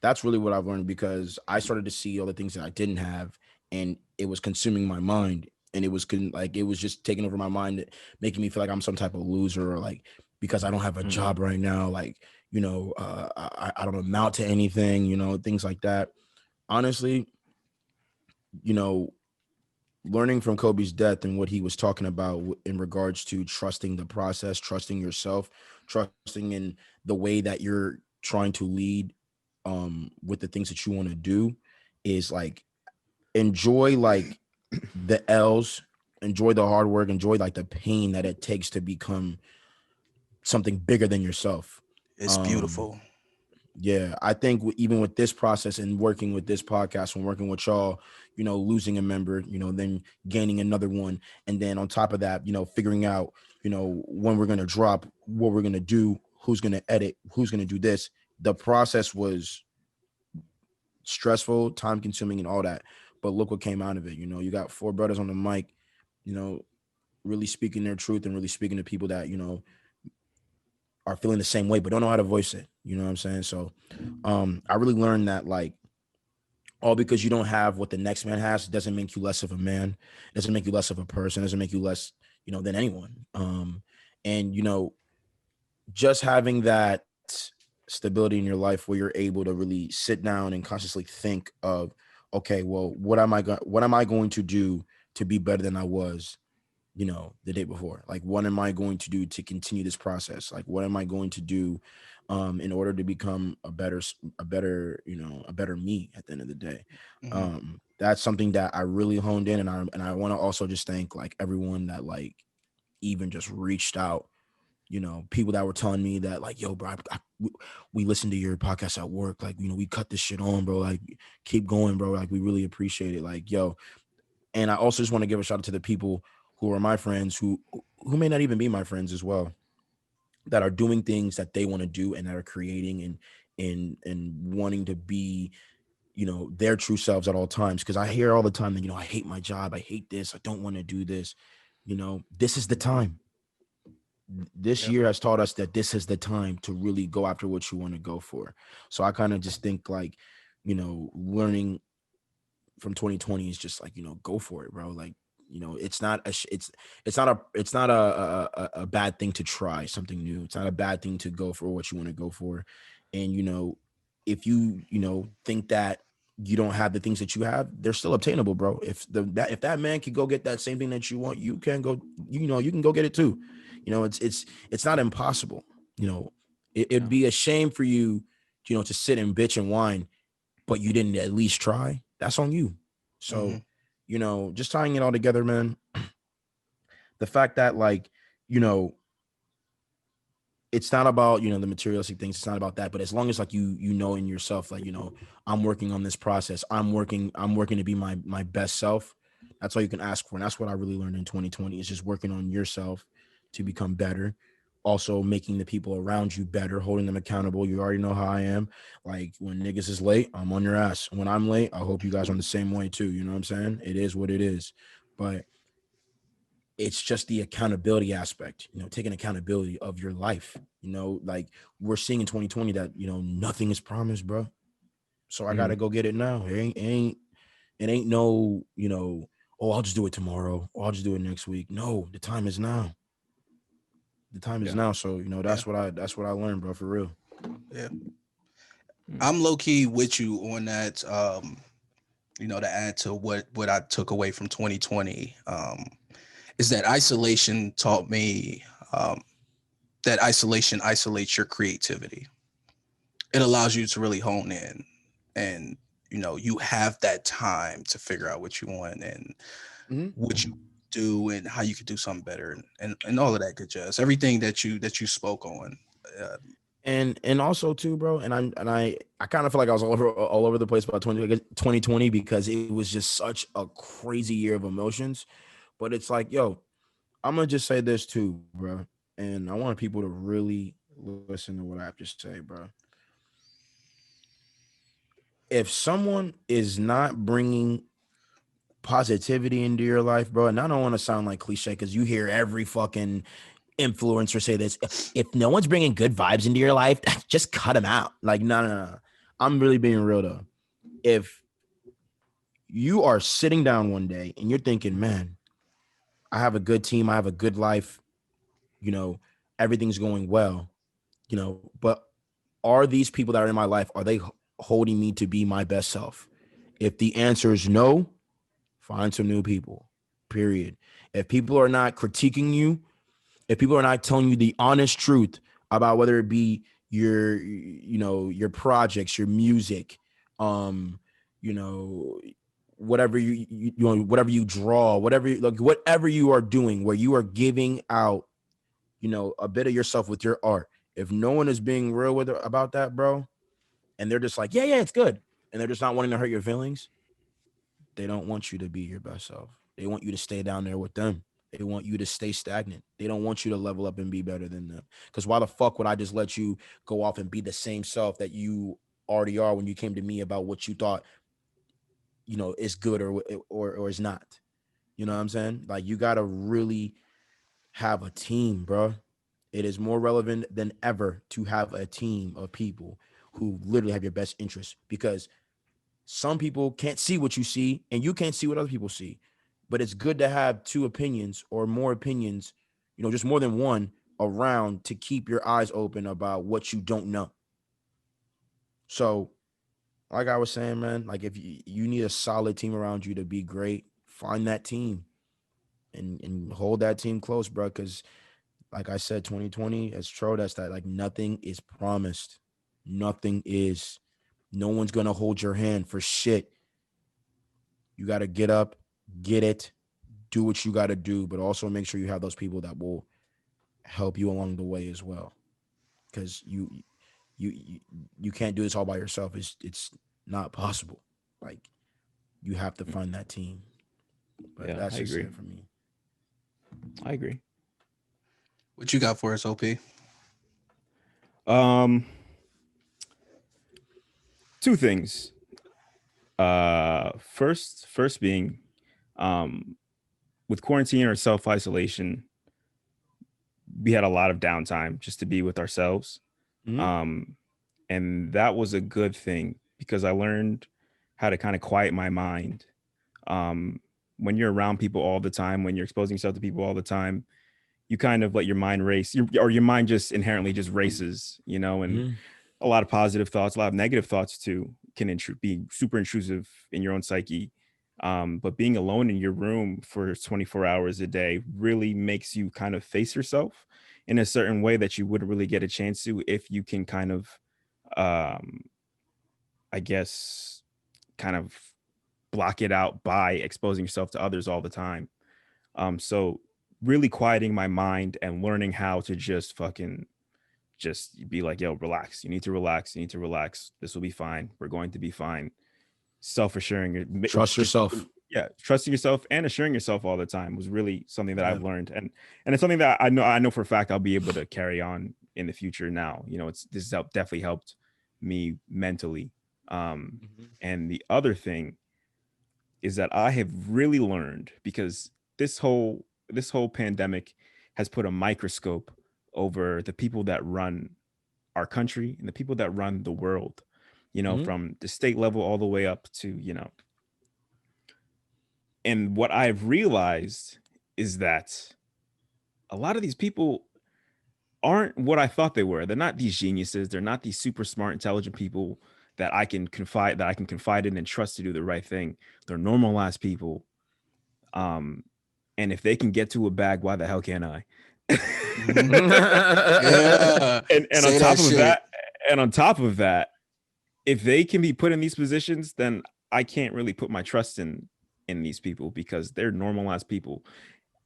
That's really what I've learned because I started to see all the things that I didn't have and it was consuming my mind and it was just taking over my mind, making me feel like I'm some type of loser or like because I don't have a job right now, like, I don't amount to anything, things like that. Honestly, you know, learning from Kobe's death and what he was talking about in regards to trusting the process, trusting yourself, trusting in the way that you're trying to lead with the things that you want to do is like enjoy like the L's, enjoy the hard work, enjoy like the pain that it takes to become something bigger than yourself. It's Um beautiful. Yeah, I think even with this process and working with this podcast and working with y'all, losing a member, then gaining another one. And then on top of that, figuring out, when we're going to drop, what we're going to do, who's going to edit, who's going to do this. The process was stressful, time consuming and all that. But look what came out of it. You got four brothers on the mic, really speaking their truth and really speaking to people that, are feeling the same way, but don't know how to voice it. You know what I'm saying? So I really learned that like all because you don't have what the next man has doesn't make you less of a man, doesn't make you less of a person, doesn't make you less, than anyone. And just having that stability in your life where you're able to really sit down and consciously think of, okay, well, what am I going to do to be better than I was, the day before? Like, what am I going to do to continue this process? Like, what am I going to do in order to become a better me at the end of the day? That's something that I really honed in, and I want to also just thank like everyone that like even just reached out. People that were telling me that like, yo, bro, we listened to your podcast at work. Like, we cut this shit on, bro. Like, keep going, bro. Like, we really appreciate it. Like, yo. And I also just want to give a shout out to the people who are my friends who may not even be my friends as well, that are doing things that they want to do and that are creating and wanting to be, their true selves at all times. Because I hear all the time that, I hate my job. I hate this. I don't want to do this. This is the time. This year has taught us that this is the time to really go after what you want to go for. So I kind of just think like, learning from 2020 is just like, go for it, bro. Like, it's not a bad thing to try something new. It's not a bad thing to go for what you want to go for. And if you think that you don't have the things that you have, they're still obtainable, bro. If that man can go get that same thing that you want, you can go, you can go get it too. It's not impossible. It'd be a shame for you, to sit and bitch and whine, but you didn't at least try. That's on you. So, just tying it all together, man. The fact that like, it's not about, the materialistic things. It's not about that. But as long as like you know in yourself, like, I'm working on this process. I'm working to be my best self. That's all you can ask for. And that's what I really learned in 2020 is just working on yourself to become better. Also making the people around you better, holding them accountable. You already know how I am. Like when niggas is late, I'm on your ass. When I'm late, I hope you guys are on the same way too. You know what I'm saying? It is what it is. But it's just the accountability aspect, taking accountability of your life. Like we're seeing in 2020 that, nothing is promised, bro. So I gotta go get it now. It ain't no, oh, I'll just do it tomorrow. Or I'll just do it next week. No, the time is now. The time is now. So, that's what I learned, bro, for real. Yeah. I'm low key with you on that. To add to what I took away from 2020, is that isolation taught me that isolation isolates your creativity. It allows you to really hone in, and you have that time to figure out what you want and Mhm. what you do and how you could do something better, and all of that good jazz. Everything that you spoke on. Uh, And also too, bro. And I kind of feel like I was all over the place about 2020 because it was just such a crazy year of emotions. But it's like, yo, I'm gonna just say this too, bro. And I want people to really listen to what I have to say, bro. If someone is not bringing positivity into your life, bro, and I don't want to sound like cliche because you hear every fucking influencer say this. If no one's bringing good vibes into your life, just cut them out. Like, no, no, no. I'm really being real though. If you are sitting down one day and you're thinking, man, I have a good team, I have a good life, you know, everything's going well, but are these people that are in my life, are they holding me to be my best self? If the answer is no, find some new people, period. If people are not critiquing you, if people are not telling you the honest truth about whether it be your projects, your music, um, you know, whatever whatever you draw, whatever you are doing, where you are giving out, a bit of yourself with your art. If no one is being real with about that, bro, and they're just like, yeah, it's good, and they're just not wanting to hurt your feelings, they don't want you to be your best self. They want you to stay down there with them. They want you to stay stagnant. They don't want you to level up and be better than them. Because why the fuck would I just let you go off and be the same self that you already are when you came to me about what you thought, is good or is not? You know what I'm saying? Like, you gotta really have a team, bro. It is more relevant than ever to have a team of people who literally have your best interest, because some people can't see what you see and you can't see what other people see. But it's good to have two opinions or more opinions, just more than one around to keep your eyes open about what you don't know. So, like I was saying, man, like if you need a solid team around you to be great, find that team and hold that team close, bro. Because like I said, 2020 has showed us that like nothing is promised. Nothing is. No one's gonna hold your hand for shit. You got to get up, get it, do what you got to do, but also make sure you have those people that will help you along the way as well. Because you you can't do this all by yourself. It's not possible. Like, you have to find that team. But Yeah, that's I just agree. it for me. I agree. what you got for us, OP? Um, Two things. First being, um, with quarantine or self isolation, we had a lot of downtime just to be with ourselves. Mm-hmm. Um, and that was a good thing because I learned how to kind of quiet my mind. Um, when you're around people all the time, when you're exposing yourself to people all the time, you kind of let your mind race, or your mind just inherently just races, and Mm-hmm. a lot of positive thoughts, a lot of negative thoughts too can be super intrusive in your own psyche. But being alone in your room for 24 hours a day really makes you kind of face yourself in a certain way that you wouldn't really get a chance to if you can kind of, um, I guess, kind of block it out by exposing yourself to others all the time. So really quieting my mind and learning how to just fucking just be like, yo, relax. You need to relax. You need to relax. This will be fine. We're going to be fine. Self-assuring, Trust just yourself. yeah, trusting yourself and assuring yourself all the time was really something that Yeah. I've learned, and it's something that I know for a fact I'll be able to carry on in the future. Now, this has definitely helped me mentally. Um, Mm-hmm. and the other thing is that I have really learned, because this whole pandemic has put a microscope over the people that run our country and the people that run the world, Mm-hmm. from the state level all the way up to, and what I've realized is that a lot of these people aren't what I thought they were. They're not these geniuses. They're not these super smart, intelligent people that I can confide in and trust to do the right thing. They're normalized people. Um, and if they can get to a bag, why the hell can't I? Yeah. And Say on that top of shit. that, and on top of that, if they can be put in these positions, then I can't really put my trust in these people because they're normalized people,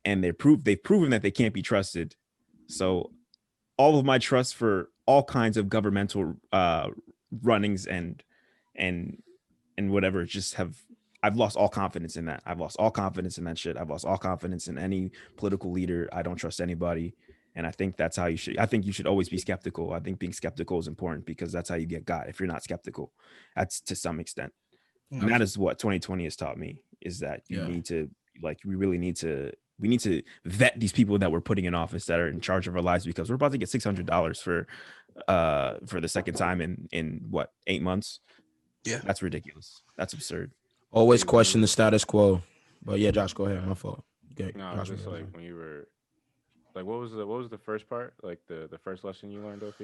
and they've proven that they can't be trusted. So all of my trust for all kinds of governmental runnings and whatever just I've lost all confidence in that. I've lost all confidence in that shit. I've lost all confidence in any political leader. I don't trust anybody. And I think that's how you should. I think you should always be skeptical. I think being skeptical is important because that's how you get got. If you're not skeptical, that's to some extent. And that is what 2020 has taught me, is that you need to, like, we need to vet these people that we're putting in office that are in charge of our lives, because we're about to get $600 for the second time in what, 8 months. Yeah, that's ridiculous. That's absurd. Always question the status quo. But yeah, Josh, go ahead. My fault. Okay, No, Josh, just like when you were like, what was the first part? Like the first lesson you learned, OP?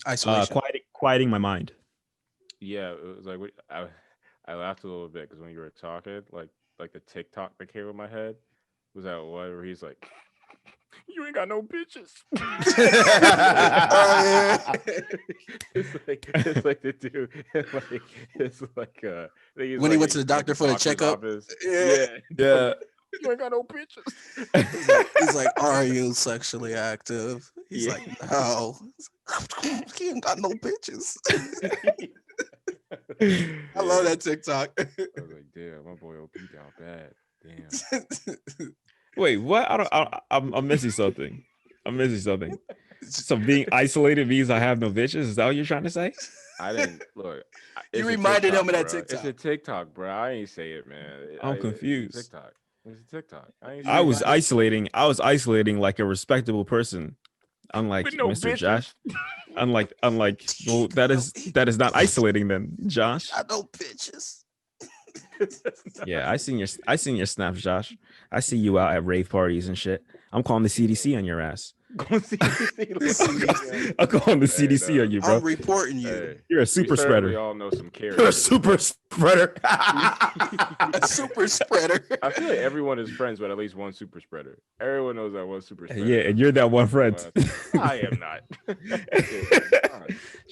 isolation. Quieting my mind. Yeah, it was like I laughed a little bit because when you were talking, like the TikTok that came in my head was that one where he's like, "You ain't got no bitches." It's like the dude, like it's like when he went to the doctor for a checkup. Yeah. You ain't got no bitches. He's like, "Are you sexually active?" He's like, "No." He ain't got no bitches. I love that TikTok. I was like, damn, my boy OP down bad. Damn. Wait, what? I'm missing something. So being isolated means I have no bitches? Is that what you're trying to say? I didn't look. You reminded him of that bro. TikTok. It's a TikTok, bro. I ain't say it, man. I'm confused. It's a TikTok. It's a TikTok. I was isolating like a respectable person, unlike no Mr. bitches. Josh. Unlike, well, that is not isolating then, Josh. I know bitches. Yeah, I seen your snaps, Josh. I see you out at rave parties and shit. I'm calling the CDC on your ass. I'm calling the CDC on you, bro. I'm reporting you. Hey, You're a super spreader. We all know some carriers. You're a super spreader. A super spreader. I feel like everyone is friends with at least one super spreader. Everyone knows that one super spreader. Yeah, and you're that one friend. I am not.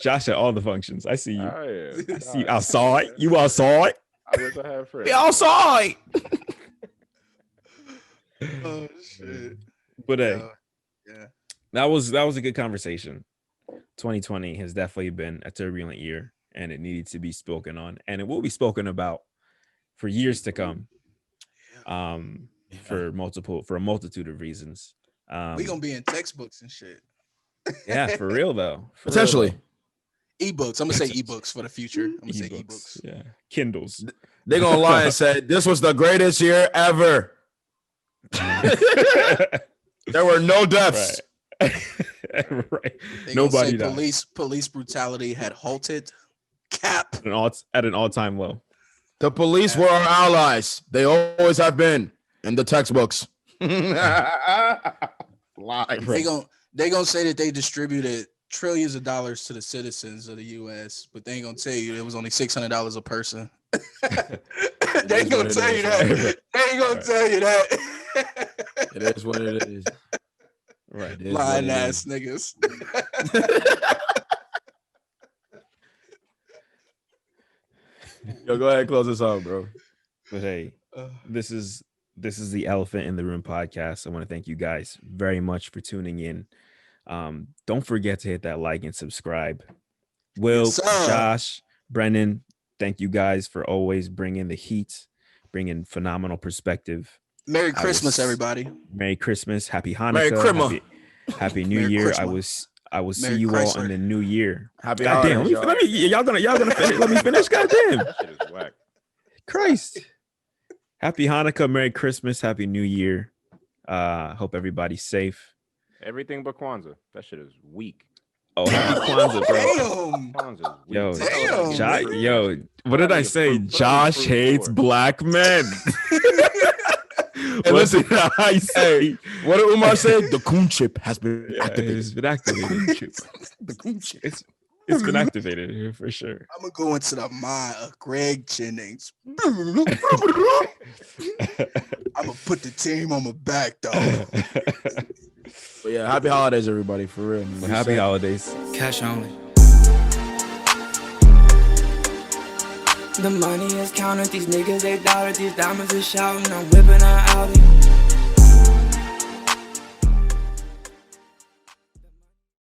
Josh at all the functions. I see you. I see you outside. You outside. I wish I had friends. We outside. Oh shit. But hey, yeah, that was a good conversation. 2020 has definitely been a turbulent year, and it needed to be spoken on, and it will be spoken about for years to come. For a multitude of reasons. We gonna be in textbooks and shit. Yeah, for real though. Potentially. Ebooks. I'm gonna say ebooks for the future. I'm gonna say ebooks. Yeah, Kindles. They're gonna lie and say this was the greatest year ever. There were no deaths. Right. Nobody died. Police brutality had halted. Cap at an all-time low. The police were our allies. They always have been in the textbooks. Live. They gonna say that they distributed trillions of dollars to the citizens of the U.S., but they ain't gonna tell you it was only $600 a person. They ain't gonna tell you that. They ain't gonna tell you that. It is what it is. Right. Lying ass niggas. Yo, go ahead and close this out, bro. But hey, this is the Elephant in the Room podcast. I want to thank you guys very much for tuning in. Don't forget to hit that like and subscribe. Will, yes, Josh, Brennan, thank you guys for always bringing the heat, bringing phenomenal perspective. Merry Christmas, everybody. Merry Christmas. Happy Hanukkah. Happy New Year. Christmas. I will see you all in the new year. Happy goddamn. Y'all gonna finish. Let me finish. Goddamn. Shit is whack. Christ. Happy Hanukkah. Merry Christmas. Happy New Year. Hope everybody's safe. Everything but Kwanzaa. That shit is weak. Oh, happy Kwanzaa, bro. Damn. Kwanzaa is weak. Yo, what did I say? Josh hates black men. Hey, listen, I say, what did Umar say? The coon chip has been activated. It's been activated. The coon chip. It's been activated here for sure. I'm gonna go into the mind of Greg Jennings. I'm gonna put the team on my back, though. But yeah, happy holidays, everybody, for real. Man. Well, happy holidays. Cash only. The money is counted, these niggas they doubted, these diamonds is shouting, I'm whipping her Audi.